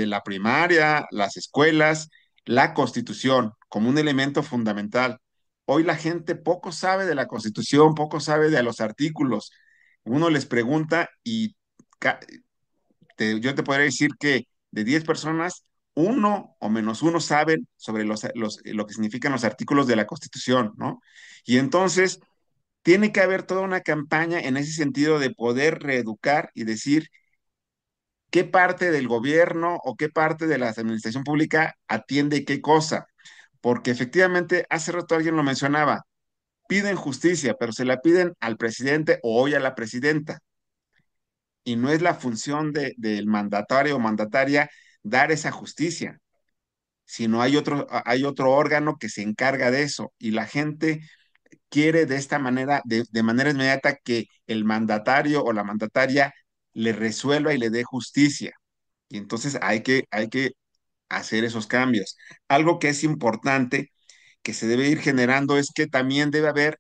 la primaria, las escuelas, la Constitución como un elemento fundamental. Hoy la gente poco sabe de la Constitución, poco sabe de los artículos. Uno les pregunta y ca- yo te podría decir que de 10 personas, uno o menos uno saben sobre lo que significan los artículos de la Constitución, ¿no? Y entonces tiene que haber toda una campaña en ese sentido de poder reeducar y decir qué parte del gobierno o qué parte de la administración pública atiende qué cosa. Porque efectivamente, hace rato alguien lo mencionaba, piden justicia, pero se la piden al presidente o hoy a la presidenta. Y no es la función del mandatario o mandataria dar esa justicia, sino hay otro órgano que se encarga de eso. Y la gente quiere de esta manera, de manera inmediata, que el mandatario o la mandataria le resuelva y le dé justicia. Y entonces hay que hacer esos cambios. Algo que es importante, que se debe ir generando, es que también debe haber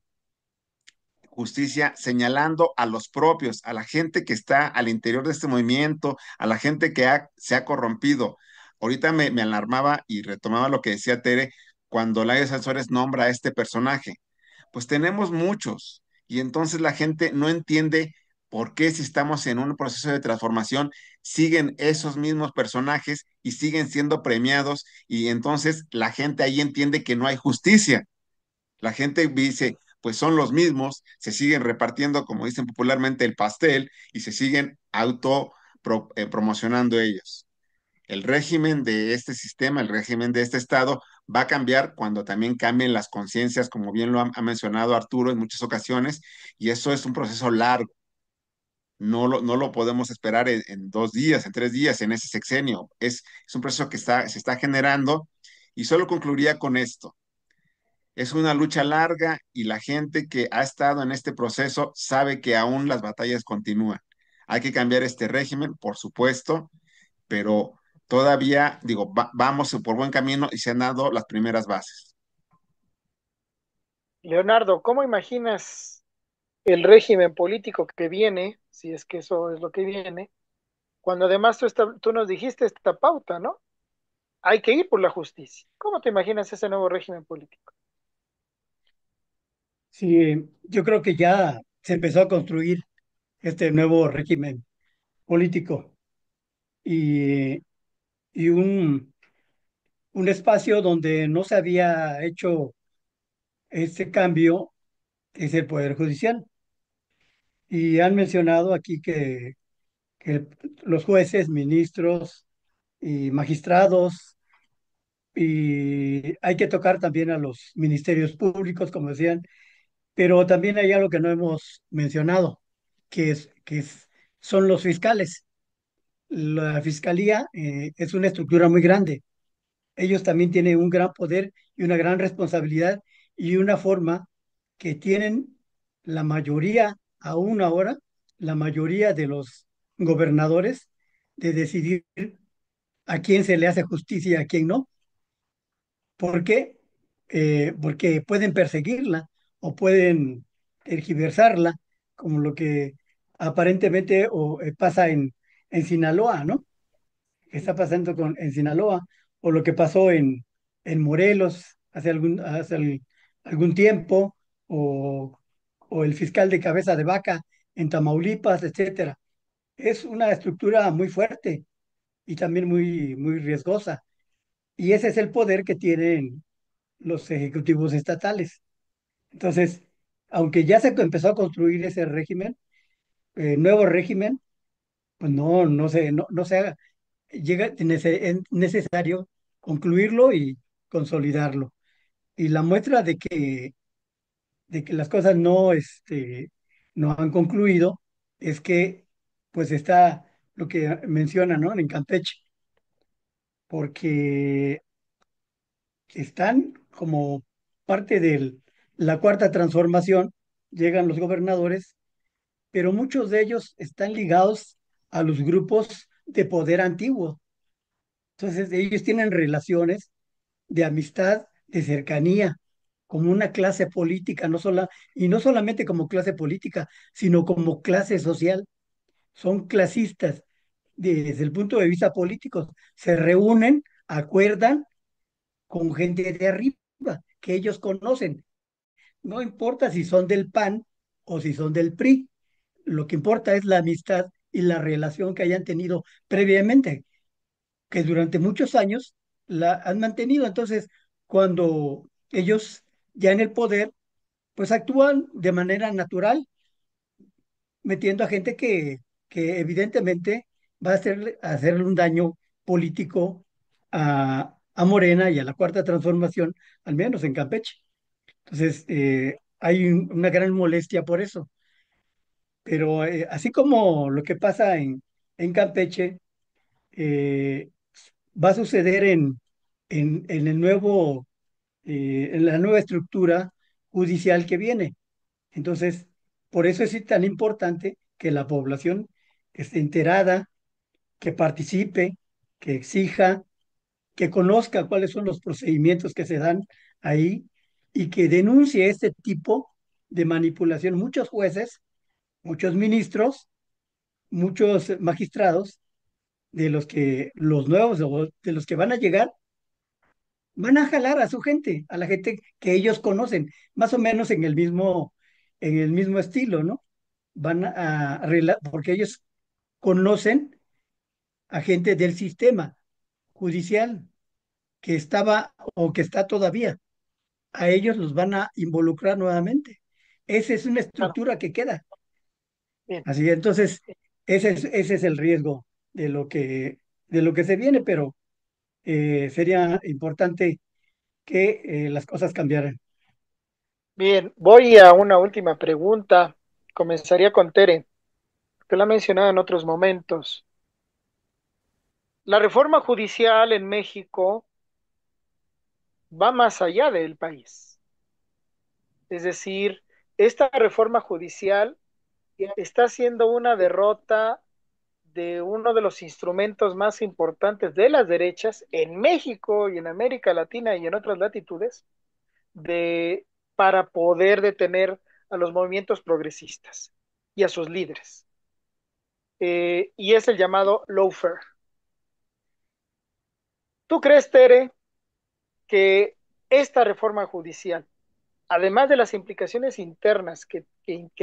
justicia señalando a los propios, a la gente que está al interior de este movimiento, a la gente que se ha corrompido. Ahorita me alarmaba y retomaba lo que decía Tere cuando Laia Sansores nombra a este personaje. Pues tenemos muchos y entonces la gente no entiende por qué si estamos en un proceso de transformación siguen esos mismos personajes y siguen siendo premiados y entonces la gente ahí entiende que no hay justicia. La gente dice, pues son los mismos, se siguen repartiendo, como dicen popularmente, el pastel y se siguen promocionando ellos. El régimen de este sistema, el régimen de este Estado, va a cambiar cuando también cambien las conciencias, como bien lo ha mencionado Arturo en muchas ocasiones, y eso es un proceso largo. No lo podemos esperar en 2 días, en 3 días, en ese sexenio. Es un proceso que se está generando y solo concluiría con esto. Es una lucha larga y la gente que ha estado en este proceso sabe que aún las batallas continúan. Hay que cambiar este régimen, por supuesto, pero todavía, digo, vamos por buen camino y se han dado las primeras bases. Leonardo, ¿cómo imaginas el régimen político que viene, si es que eso es lo que viene, cuando además tú nos dijiste esta pauta, ¿no? Hay que ir por la justicia. ¿Cómo te imaginas ese nuevo régimen político? Sí, yo creo que ya se empezó a construir este nuevo régimen político y, y un espacio donde no se había hecho este cambio es el Poder Judicial. Y han mencionado aquí que los jueces, ministros y magistrados, y hay que tocar también a los ministerios públicos, como decían, pero también hay algo que no hemos mencionado, son los fiscales. La fiscalía es una estructura muy grande. Ellos también tienen un gran poder y una gran responsabilidad y una forma que tienen la mayoría, aún ahora, la mayoría de los gobernadores de decidir a quién se le hace justicia y a quién no. ¿Por qué? Porque pueden perseguirla o pueden tergiversarla, como lo que aparentemente pasa en Sinaloa, ¿no? Que está pasando en Sinaloa, o lo que pasó en Morelos algún tiempo, o, o el fiscal de Cabeza de Vaca en Tamaulipas, etcétera. Es una estructura muy fuerte y también muy riesgosa. Y ese es el poder que tienen los ejecutivos estatales. Entonces, aunque ya se empezó a construir ese régimen, nuevo régimen, pues no se haga. Es necesario concluirlo y consolidarlo. Y la muestra de que las cosas no han concluido es que pues está lo que menciona, ¿no? En Campeche, porque están como parte de la cuarta transformación, llegan los gobernadores, pero muchos de ellos están ligados a los grupos de poder antiguo. Entonces, ellos tienen relaciones de amistad, de cercanía, como una clase política, y no solamente como clase política, sino como clase social. Son clasistas desde el punto de vista político. Se reúnen, acuerdan con gente de arriba que ellos conocen. No importa si son del PAN o si son del PRI, lo que importa es la amistad y la relación que hayan tenido previamente. que durante muchos años la han mantenido. Entonces, cuando ellos ya en el poder, pues actúan de manera natural, metiendo a gente que evidentemente va a hacerle un daño político a Morena y a la Cuarta Transformación, al menos en Campeche. Entonces, hay una gran molestia por eso. Pero así como lo que pasa en Campeche, eh, va a suceder en el nuevo, en la nueva estructura judicial que viene. Entonces, por eso es tan importante que la población esté enterada, que participe, que exija, que conozca cuáles son los procedimientos que se dan ahí y que denuncie este tipo de manipulación. Muchos jueces, muchos ministros, muchos magistrados, de los que los nuevos o de los que van a llegar, van a jalar a su gente, a la gente que ellos conocen, más o menos en el mismo estilo, ¿no? Van a arreglar, porque ellos conocen a gente del sistema judicial que estaba o que está todavía. A ellos los van a involucrar nuevamente. Esa es una Claro, estructura que queda. bien. Así, entonces, ese es el riesgo de lo que se viene, pero sería importante que las cosas cambiaran. Bien, voy a una última pregunta. Comenzaría con Tere, que la ha mencionado en otros momentos. La reforma judicial en México va más allá del país. Es decir, esta reforma judicial está siendo una derrota de uno de los instrumentos más importantes de las derechas en México y en América Latina y en otras latitudes de, para poder detener a los movimientos progresistas y a sus líderes. Y es el llamado lawfare. ¿Tú crees, Tere, que esta reforma judicial, además de las implicaciones internas que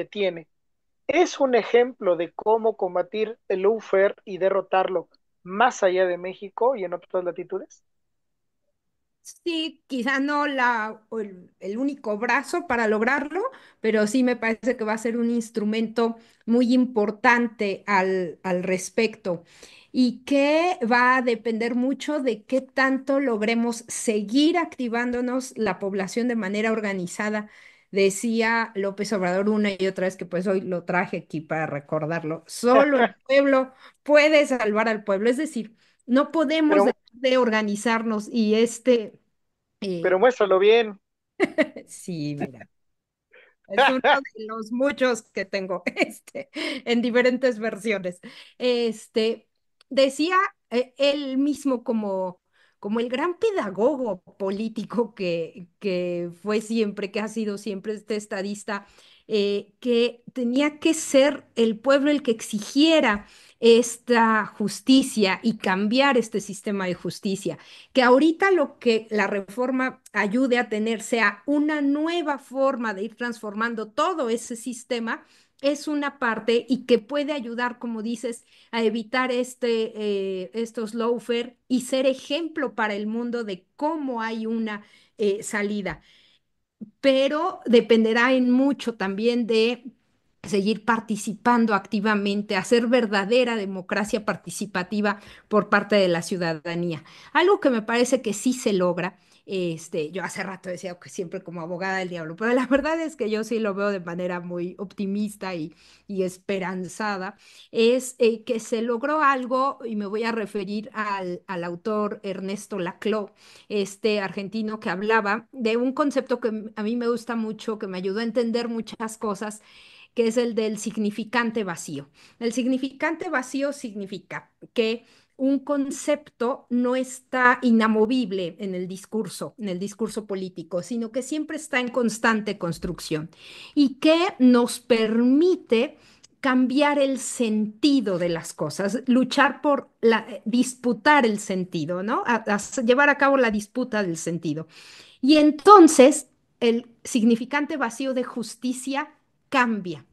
tiene, es un ejemplo de cómo combatir el lawfare y derrotarlo más allá de México y en otras latitudes? Sí, quizá no el único brazo para lograrlo, pero sí me parece que va a ser un instrumento muy importante al respecto y que va a depender mucho de qué tanto logremos seguir activándonos la población de manera organizada. Decía López Obrador una y otra vez, que pues hoy lo traje aquí para recordarlo: solo el pueblo puede salvar al pueblo. Es decir, no podemos Pero, dejar de organizarnos y pero eh, muéstralo bien. sí, mira, es uno de los muchos que tengo, en diferentes versiones. Este, decía él mismo como el gran pedagogo político que fue siempre, que ha sido siempre este estadista, que tenía que ser el pueblo el que exigiera esta justicia y cambiar este sistema de justicia, que ahorita lo que la reforma ayude a tener sea una nueva forma de ir transformando todo ese sistema, es una parte y que puede ayudar, como dices, a evitar estos lawfare y ser ejemplo para el mundo de cómo hay una salida, pero dependerá en mucho también de seguir participando activamente, hacer verdadera democracia participativa por parte de la ciudadanía. Algo que me parece que sí se logra. Yo hace rato decía que siempre como abogada del diablo, pero la verdad es que yo sí lo veo de manera muy optimista y esperanzada, es que se logró algo, y me voy a referir al autor Ernesto Laclau, este argentino, que hablaba de un concepto que a mí me gusta mucho, que me ayudó a entender muchas cosas, que es el del significante vacío. El significante vacío significa que un concepto no está inamovible en el discurso político, sino que siempre está en constante construcción y que nos permite cambiar el sentido de las cosas, luchar por disputar el sentido, ¿no? Llevar a cabo la disputa del sentido. Y entonces el significante vacío de justicia cambia,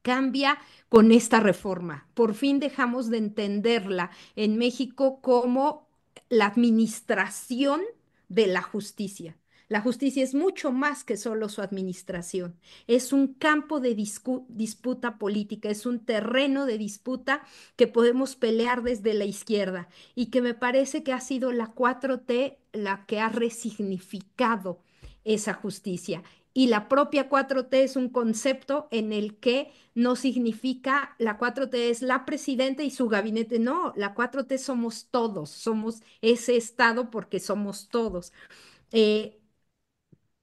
cambia con esta reforma. Por fin dejamos de entenderla en México como la administración de la justicia. La justicia es mucho más que solo su administración. Es un campo de disputa política, es un terreno de disputa que podemos pelear desde la izquierda y que me parece que ha sido la 4T la que ha resignificado esa justicia. Y la propia 4T es un concepto en el que no significa la 4T es la presidenta y su gabinete. No, la 4T somos todos, somos ese Estado porque somos todos. Eh,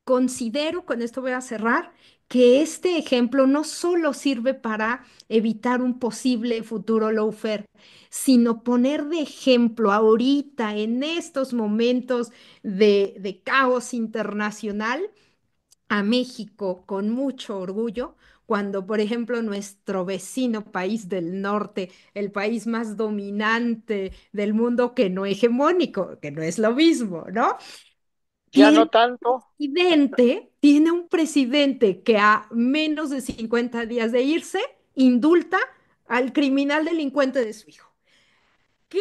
Considero, con esto voy a cerrar, que este ejemplo no solo sirve para evitar un posible futuro lawfare, sino poner de ejemplo ahorita, en estos momentos de caos internacional, a México con mucho orgullo, cuando, por ejemplo, nuestro vecino país del norte, el país más dominante del mundo, que no hegemónico, que no es lo mismo, ¿no? Ya Tiene no tanto. tiene un presidente que a menos de 50 días de irse, indulta al criminal delincuente de su hijo. Qué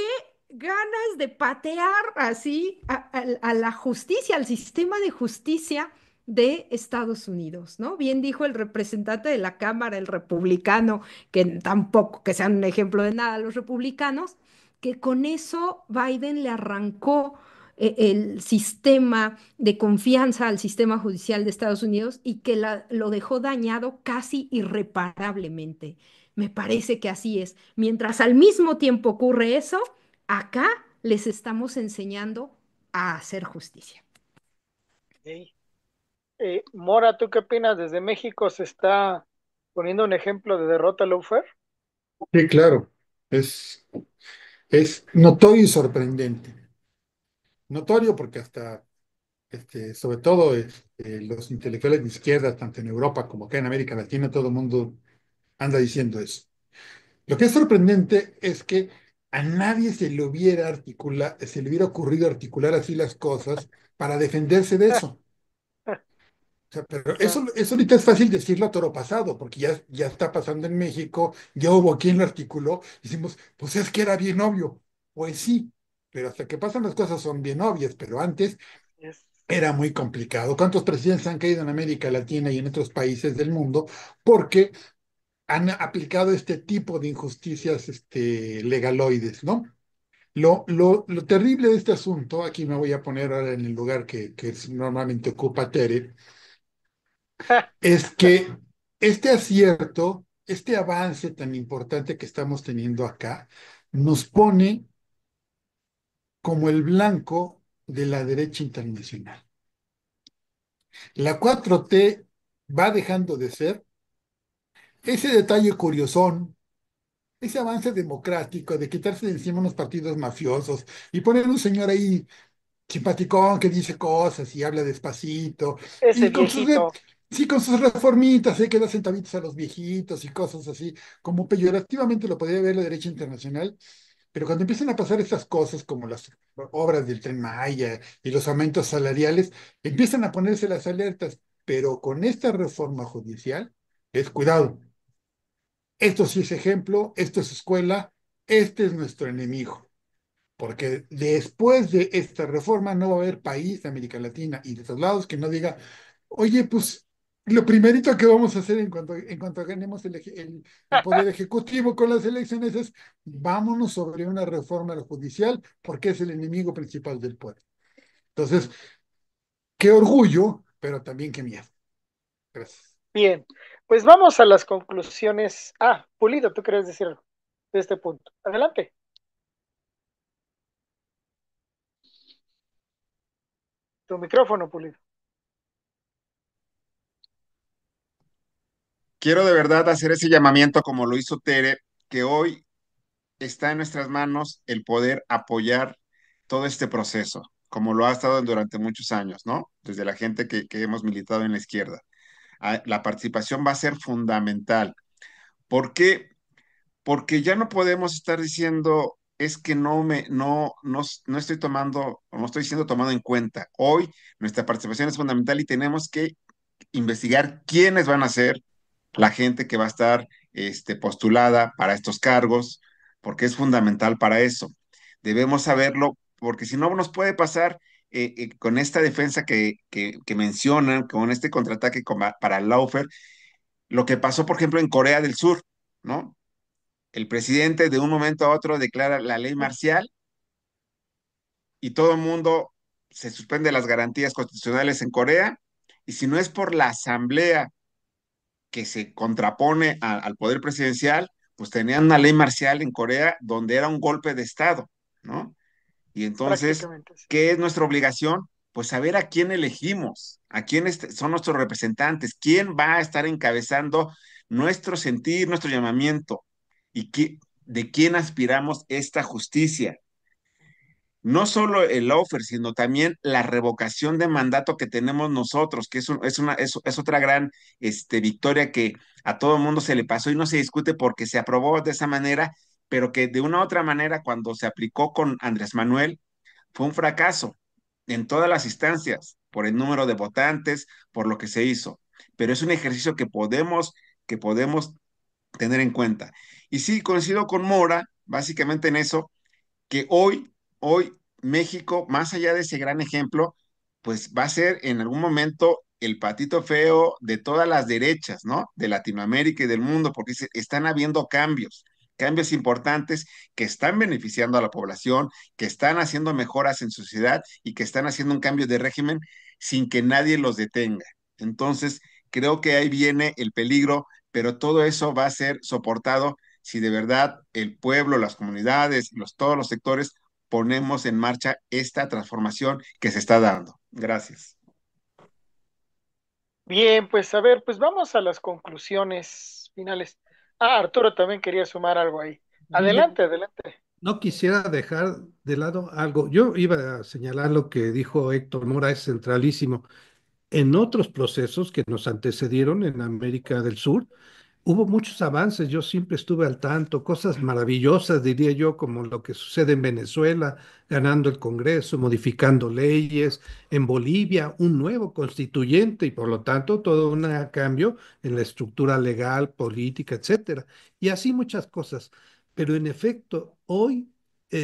ganas de patear así a la justicia, al sistema de justicia de Estados Unidos, ¿no? Bien dijo el representante de la Cámara, el republicano, que tampoco que sean un ejemplo de nada los republicanos, que con eso Biden le arrancó el sistema de confianza al sistema judicial de Estados Unidos y que lo dejó dañado casi irreparablemente. Me parece que así es. Mientras al mismo tiempo ocurre eso, acá les estamos enseñando a hacer justicia. Ok. Mora, ¿tú qué opinas? Desde México se está poniendo un ejemplo de derrota lawfare. Sí, claro. Es, es notorio y sorprendente. Notorio porque hasta, sobre todo, los intelectuales de izquierda, tanto en Europa como acá en América Latina, todo el mundo anda diciendo eso. Lo que es sorprendente es que a nadie se le hubiera ocurrido articular así las cosas para defenderse de eso. O sea, pero Ya, eso ahorita es fácil decirlo a toro pasado, porque ya está pasando en México, ya hubo quien lo articuló, decimos, pues es que era bien obvio. Pues sí, pero hasta que pasan las cosas son bien obvias, pero antes es, era muy complicado. ¿Cuántos presidentes han caído en América Latina y en otros países del mundo porque han aplicado este tipo de injusticias, legaloides, ¿no? Lo terrible de este asunto, aquí me voy a poner ahora en el lugar que normalmente ocupa Tere, es que este acierto, este avance tan importante que estamos teniendo acá, nos pone como el blanco de la derecha internacional. La 4T va dejando de ser ese detalle curiosón, ese avance democrático de quitarse de encima unos partidos mafiosos y poner un señor ahí simpaticón que dice cosas y habla despacito ese y viejito. sí, con sus reformitas, que da centavitos a los viejitos y cosas así, como peyorativamente lo podría ver la derecha internacional, pero cuando empiezan a pasar estas cosas como las obras del Tren Maya y los aumentos salariales, empiezan a ponerse las alertas, pero con esta reforma judicial es cuidado. Esto sí es ejemplo, esto es escuela, este es nuestro enemigo. Porque después de esta reforma no va a haber país de América Latina y de todos lados que no diga, oye, pues lo primerito que vamos a hacer en cuanto ganemos el poder ejecutivo con las elecciones es vámonos sobre una reforma judicial porque es el enemigo principal del pueblo. Entonces, qué orgullo, pero también qué miedo. Gracias. Bien, pues vamos a las conclusiones. Ah, Pulido, ¿tú quieres decir algo de este punto? Adelante. Tu micrófono, Pulido. Quiero de verdad hacer ese llamamiento como lo hizo Tere, que hoy está en nuestras manos el poder apoyar todo este proceso, como lo ha estado durante muchos años, ¿no? Desde la gente que hemos militado en la izquierda. La participación va a ser fundamental. ¿Por qué? Porque ya no podemos estar diciendo es que no estoy tomando, o no estoy siendo tomado en cuenta. Hoy nuestra participación es fundamental y tenemos que investigar quiénes van a ser la gente que va a estar postulada para estos cargos, porque es fundamental para eso. Debemos saberlo, porque si no nos puede pasar con esta defensa que mencionan, con este contraataque para el Laufer, lo que pasó, por ejemplo, en Corea del Sur, ¿no? El presidente de un momento a otro declara la ley marcial y todo el mundo se suspende las garantías constitucionales en Corea, y si no es por la asamblea que se contrapone al poder presidencial, pues tenían una ley marcial en Corea donde era un golpe de Estado, ¿no? Y entonces, prácticamente. Sí. ¿qué es nuestra obligación? Pues saber a quién elegimos, a quiénes son nuestros representantes, quién va a estar encabezando nuestro sentir, nuestro llamamiento y de quién aspiramos esta justicia. No solo el lawfare, sino también la revocación de mandato que tenemos nosotros, que es otra gran victoria que a todo el mundo se le pasó y no se discute porque se aprobó de esa manera, pero que de una u otra manera, cuando se aplicó con Andrés Manuel, fue un fracaso en todas las instancias, por el número de votantes, por lo que se hizo. Pero es un ejercicio que podemos tener en cuenta. Y sí, coincido con Mora, básicamente en eso, que hoy México, más allá de ese gran ejemplo, pues va a ser en algún momento el patito feo de todas las derechas, ¿no? De Latinoamérica y del mundo, porque están habiendo cambios importantes que están beneficiando a la población, que están haciendo mejoras en sociedad y que están haciendo un cambio de régimen sin que nadie los detenga. Entonces, creo que ahí viene el peligro, pero todo eso va a ser soportado si de verdad el pueblo, las comunidades, todos los sectores ponemos en marcha esta transformación que se está dando. Gracias. Bien, pues a ver, pues vamos a las conclusiones finales. Ah, Arturo también quería sumar algo ahí. Sí, yo Adelante, adelante. no quisiera dejar de lado algo. Yo iba a señalar lo que dijo Héctor Mora, es centralísimo. En otros procesos que nos antecedieron en América del Sur, hubo muchos avances, yo siempre estuve al tanto, cosas maravillosas, diría yo, como lo que sucede en Venezuela, ganando el Congreso, modificando leyes, en Bolivia, un nuevo constituyente y por lo tanto todo un cambio en la estructura legal, política, etcétera. Y así muchas cosas. Pero en efecto, hoy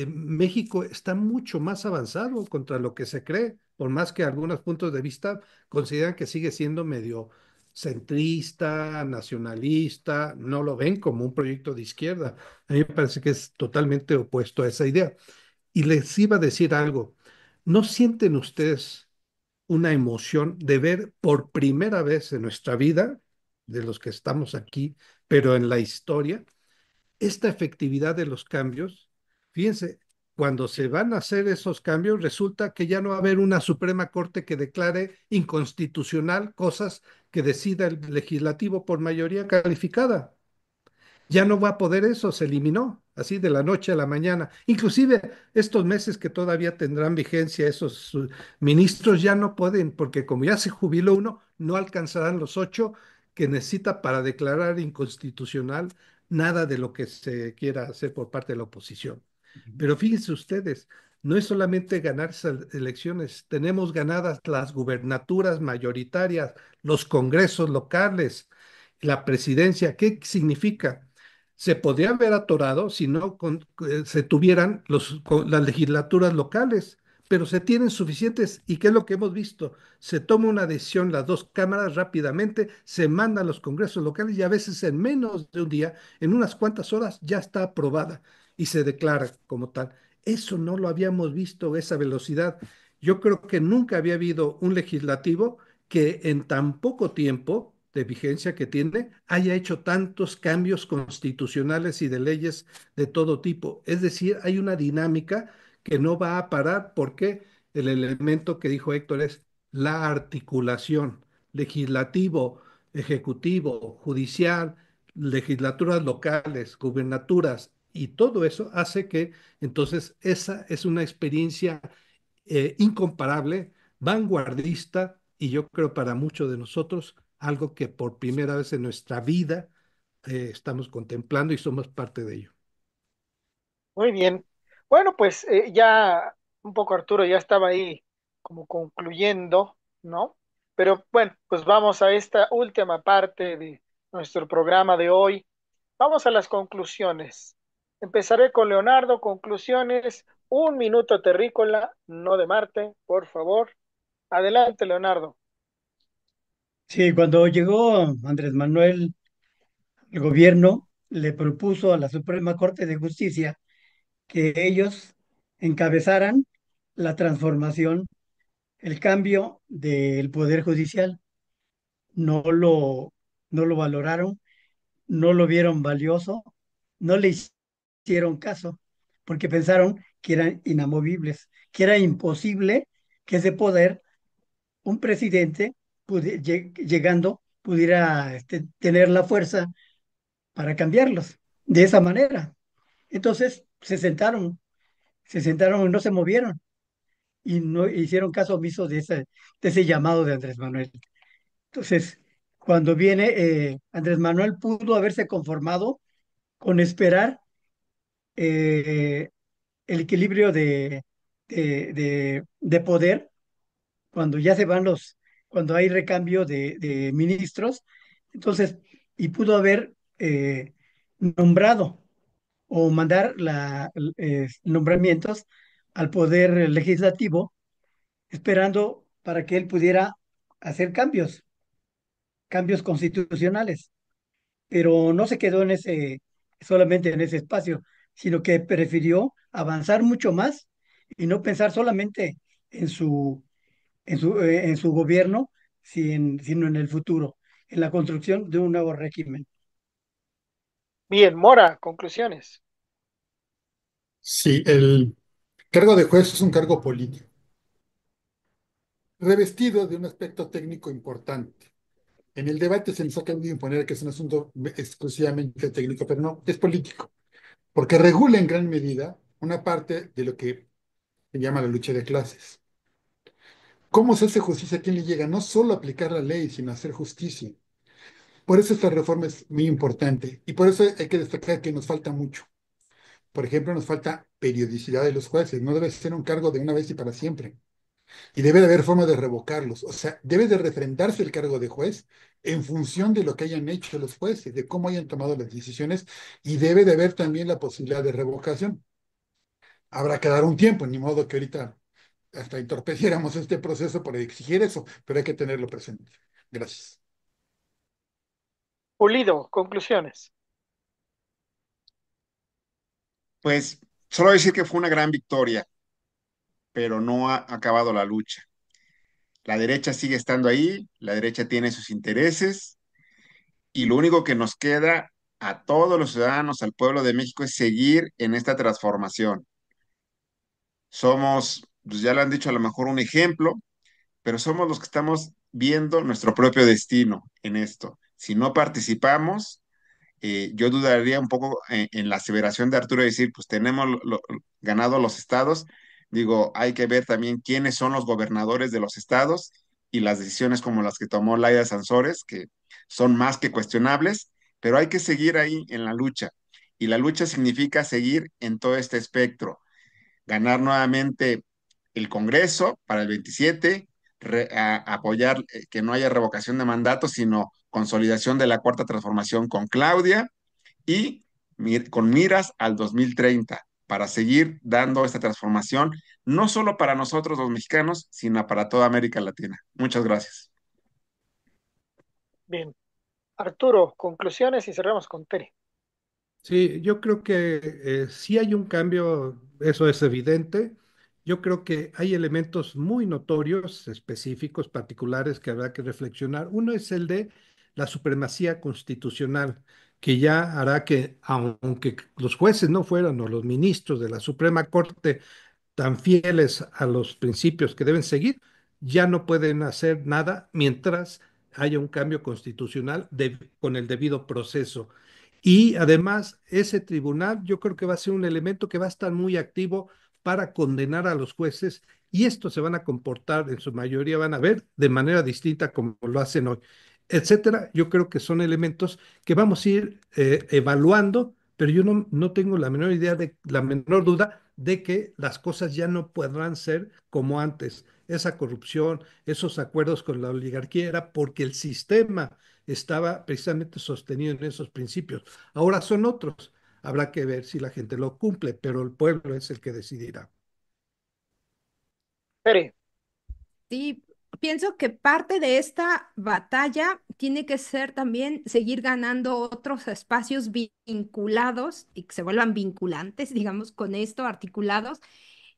México está mucho más avanzado contra lo que se cree, por más que algunos puntos de vista consideran que sigue siendo medio centrista, nacionalista, no lo ven como un proyecto de izquierda. A mí me parece que es totalmente opuesto a esa idea. Y les iba a decir algo, ¿no sienten ustedes una emoción de ver por primera vez en nuestra vida, de los que estamos aquí, pero en la historia, esta efectividad de los cambios? Fíjense, cuando se van a hacer esos cambios, resulta que ya no va a haber una Suprema Corte que declare inconstitucional cosas que decida el legislativo por mayoría calificada. Ya no va a poder eso, se eliminó así de la noche a la mañana. Inclusive estos meses que todavía tendrán vigencia esos ministros ya no pueden, porque como ya se jubiló uno, no alcanzarán los 8 que necesita para declarar inconstitucional nada de lo que se quiera hacer por parte de la oposición. Pero fíjense ustedes, no es solamente ganar esas elecciones, tenemos ganadas las gubernaturas mayoritarias, los congresos locales, la presidencia. ¿Qué significa? Se podría haber atorado si no se tuvieran las legislaturas locales, pero se tienen suficientes. ¿Y qué es lo que hemos visto? Se toma una decisión, las dos cámaras rápidamente, se mandan los congresos locales y a veces en menos de un día, en unas cuantas horas, ya está aprobada y se declara como tal. Eso no lo habíamos visto, esa velocidad. Yo creo que nunca había habido un legislativo que en tan poco tiempo de vigencia que tiene haya hecho tantos cambios constitucionales y de leyes de todo tipo. Es decir, hay una dinámica que no va a parar porque el elemento que dijo Héctor es la articulación legislativo, ejecutivo, judicial, legislaturas locales, gubernaturas, y todo eso hace que entonces esa es una experiencia incomparable, vanguardista y yo creo para muchos de nosotros algo que por primera vez en nuestra vida estamos contemplando y somos parte de ello. Muy bien. Bueno, pues ya un poco Arturo ya estaba ahí como concluyendo, ¿no? Pero bueno, pues vamos a esta última parte de nuestro programa de hoy. Vamos a las conclusiones. Empezaré con Leonardo. Conclusiones. 1 minuto terrícola, no de Marte, por favor. Adelante, Leonardo. Sí, cuando llegó Andrés Manuel, el gobierno le propuso a la Suprema Corte de Justicia que ellos encabezaran la transformación, el cambio del Poder Judicial. No lo, no lo valoraron, no lo vieron valioso, no le hicieron caso, porque pensaron que eran inamovibles, que era imposible que ese poder, un presidente llegando, pudiera tener la fuerza para cambiarlos de esa manera. Entonces se sentaron y no se movieron y no hicieron caso omiso de ese llamado de Andrés Manuel. Entonces, cuando viene Andrés Manuel pudo haberse conformado con esperar eh, el equilibrio de poder cuando ya se van cuando hay recambio de ministros, entonces, y pudo haber nombrado o mandar nombramientos al poder legislativo, esperando para que él pudiera hacer cambios constitucionales, pero no se quedó solamente en ese espacio, sino que prefirió avanzar mucho más y no pensar solamente en en su gobierno, sino en el futuro, en la construcción de un nuevo régimen. Bien, Mora, conclusiones. Sí, el cargo de juez es un cargo político, revestido de un aspecto técnico importante. En el debate se nos ha querido imponer que es un asunto exclusivamente técnico, pero no, es político, porque regula en gran medida una parte de lo que se llama la lucha de clases. ¿Cómo se hace justicia? ¿A quién le llega? No solo aplicar la ley, sino hacer justicia. Por eso esta reforma es muy importante y por eso hay que destacar que nos falta mucho. Por ejemplo, nos falta periodicidad de los jueces. No debe ser un cargo de una vez y para siempre. Y debe de haber forma de revocarlos. O sea, debe de refrendarse el cargo de juez en función de lo que hayan hecho los jueces, de cómo hayan tomado las decisiones, y debe de haber también la posibilidad de revocación. Habrá que dar un tiempo, ni modo que ahorita hasta entorpeciéramos este proceso por exigir eso, pero hay que tenerlo presente. Gracias. Pulido, conclusiones. Pues solo decir que fue una gran victoria, pero no ha acabado la lucha. La derecha sigue estando ahí, la derecha tiene sus intereses y lo único que nos queda a todos los ciudadanos, al pueblo de México, es seguir en esta transformación. Somos, pues ya lo han dicho, a lo mejor un ejemplo, pero somos los que estamos viendo nuestro propio destino en esto. Si no participamos, yo dudaría un poco en la aseveración de Arturo de decir, pues tenemos ganado los estados. Digo, hay que ver también quiénes son los gobernadores de los estados y las decisiones como las que tomó Laida Sansores, que son más que cuestionables, pero hay que seguir ahí en la lucha. Y la lucha significa seguir en todo este espectro, ganar nuevamente el Congreso para el 27, apoyar que no haya revocación de mandato, sino consolidación de la cuarta transformación con Claudia y con miras al 2030 para seguir dando esta transformación, no solo para nosotros los mexicanos, sino para toda América Latina. Muchas gracias. Bien. Arturo, conclusiones y cerramos con Tere. Sí, yo creo que sí hay un cambio, eso es evidente. Yo creo que hay elementos muy notorios, específicos, particulares que habrá que reflexionar. Uno es el de la supremacía constitucional, que ya hará que, aunque los jueces no fueran o los ministros de la Suprema Corte tan fieles a los principios que deben seguir, ya no pueden hacer nada mientras haya un cambio constitucional con el debido proceso. Y además, ese tribunal yo creo que va a ser un elemento que va a estar muy activo para condenar a los jueces y estos se van a comportar, en su mayoría van a ver de manera distinta como lo hacen hoy, etcétera. Yo creo que son elementos que vamos a ir evaluando, pero yo no tengo la menor idea la menor duda de que las cosas ya no podrán ser como antes. Esa corrupción, esos acuerdos con la oligarquía era porque el sistema estaba precisamente sostenido en esos principios. Ahora son otros. Habrá que ver si la gente lo cumple, pero el pueblo es el que decidirá. Pere, Sí, pienso que parte de esta batalla tiene que ser también seguir ganando otros espacios vinculados y que se vuelvan vinculantes, digamos, con esto, articulados.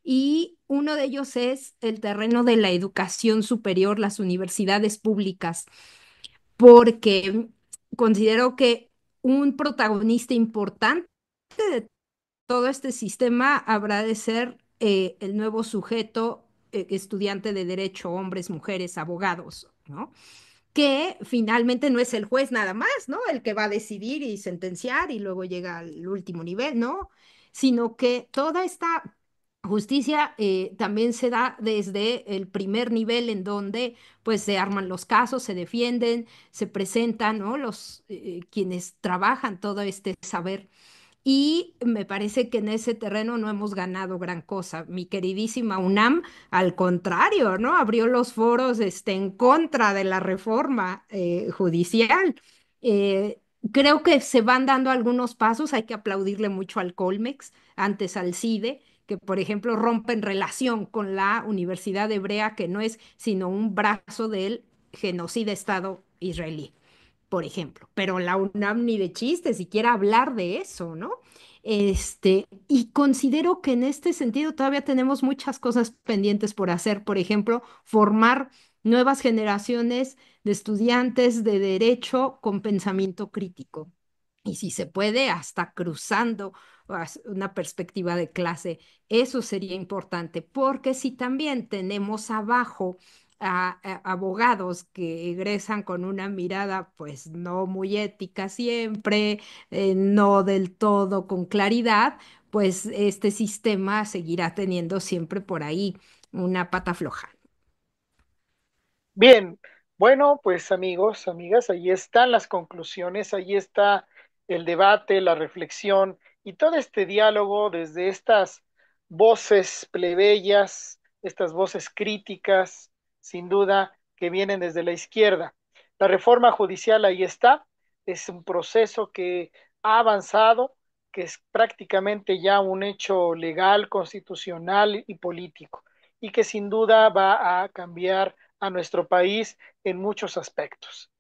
Y uno de ellos es el terreno de la educación superior, las universidades públicas, porque considero que un protagonista importante de todo este sistema habrá de ser el nuevo sujeto, estudiante de derecho, hombres, mujeres, abogados, ¿no? Que finalmente no es el juez nada más, ¿no? El que va a decidir y sentenciar y luego llega al último nivel, ¿no? Sino que toda esta justicia también se da desde el primer nivel en donde pues se arman los casos, se defienden, se presentan, ¿no? Los quienes trabajan todo este saber. Y me parece que en ese terreno no hemos ganado gran cosa. Mi queridísima UNAM, al contrario, ¿no? Abrió los foros en contra de la reforma judicial. Eh, Creo que se van dando algunos pasos. Hay que aplaudirle mucho al Colmex, antes al CIDE, que por ejemplo rompen relación con la Universidad Hebrea, que no es sino un brazo del genocida Estado israelí, por ejemplo, pero la UNAM ni de chiste siquiera hablar de eso, ¿no? Y considero que en este sentido todavía tenemos muchas cosas pendientes por hacer, por ejemplo, formar nuevas generaciones de estudiantes de derecho con pensamiento crítico. Y si se puede, hasta cruzando una perspectiva de clase, eso sería importante, porque si también tenemos abajo a abogados que egresan con una mirada pues no muy ética siempre, no del todo con claridad, pues este sistema seguirá teniendo siempre por ahí una pata floja. bien, bueno, pues amigos, amigas, ahí están las conclusiones, ahí está el debate, la reflexión y todo este diálogo desde estas voces plebeyas, estas voces críticas, sin duda, que vienen desde la izquierda. La reforma judicial ahí está, es un proceso que ha avanzado, que es prácticamente ya un hecho legal, constitucional y político, y que sin duda va a cambiar a nuestro país en muchos aspectos.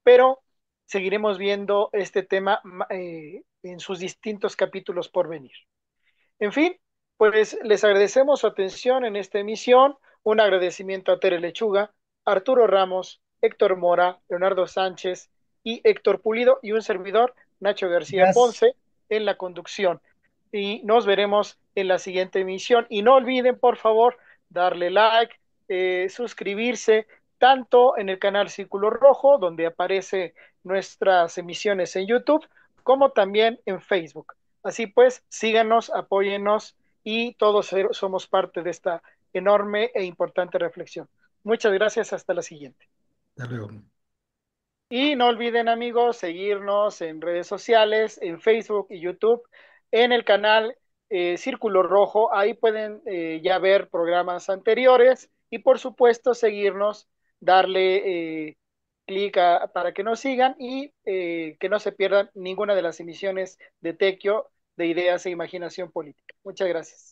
Pero seguiremos viendo este tema en sus distintos capítulos por venir. En fin, pues les agradecemos su atención en esta emisión. Un agradecimiento a Tere Lechuga, Arturo Ramos, Héctor Mora, Leonardo Sánchez y Héctor Pulido y un servidor, Nacho García Gracias. Ponce, en la conducción. Y nos veremos en la siguiente emisión. Y no olviden, por favor, darle like, suscribirse, tanto en el canal Círculo Rojo, donde aparece nuestras emisiones en YouTube, como también en Facebook. Así pues, síganos, apóyennos y todos somos parte de esta enorme e importante reflexión. Muchas gracias, hasta la siguiente. Hasta luego. Y no olviden, amigos, seguirnos en redes sociales, en Facebook y YouTube, en el canal Círculo Rojo. Ahí pueden ya ver programas anteriores y, por supuesto, seguirnos, darle clic para que nos sigan y que no se pierdan ninguna de las emisiones de Tequio de Ideas e Imaginación Política. Muchas gracias.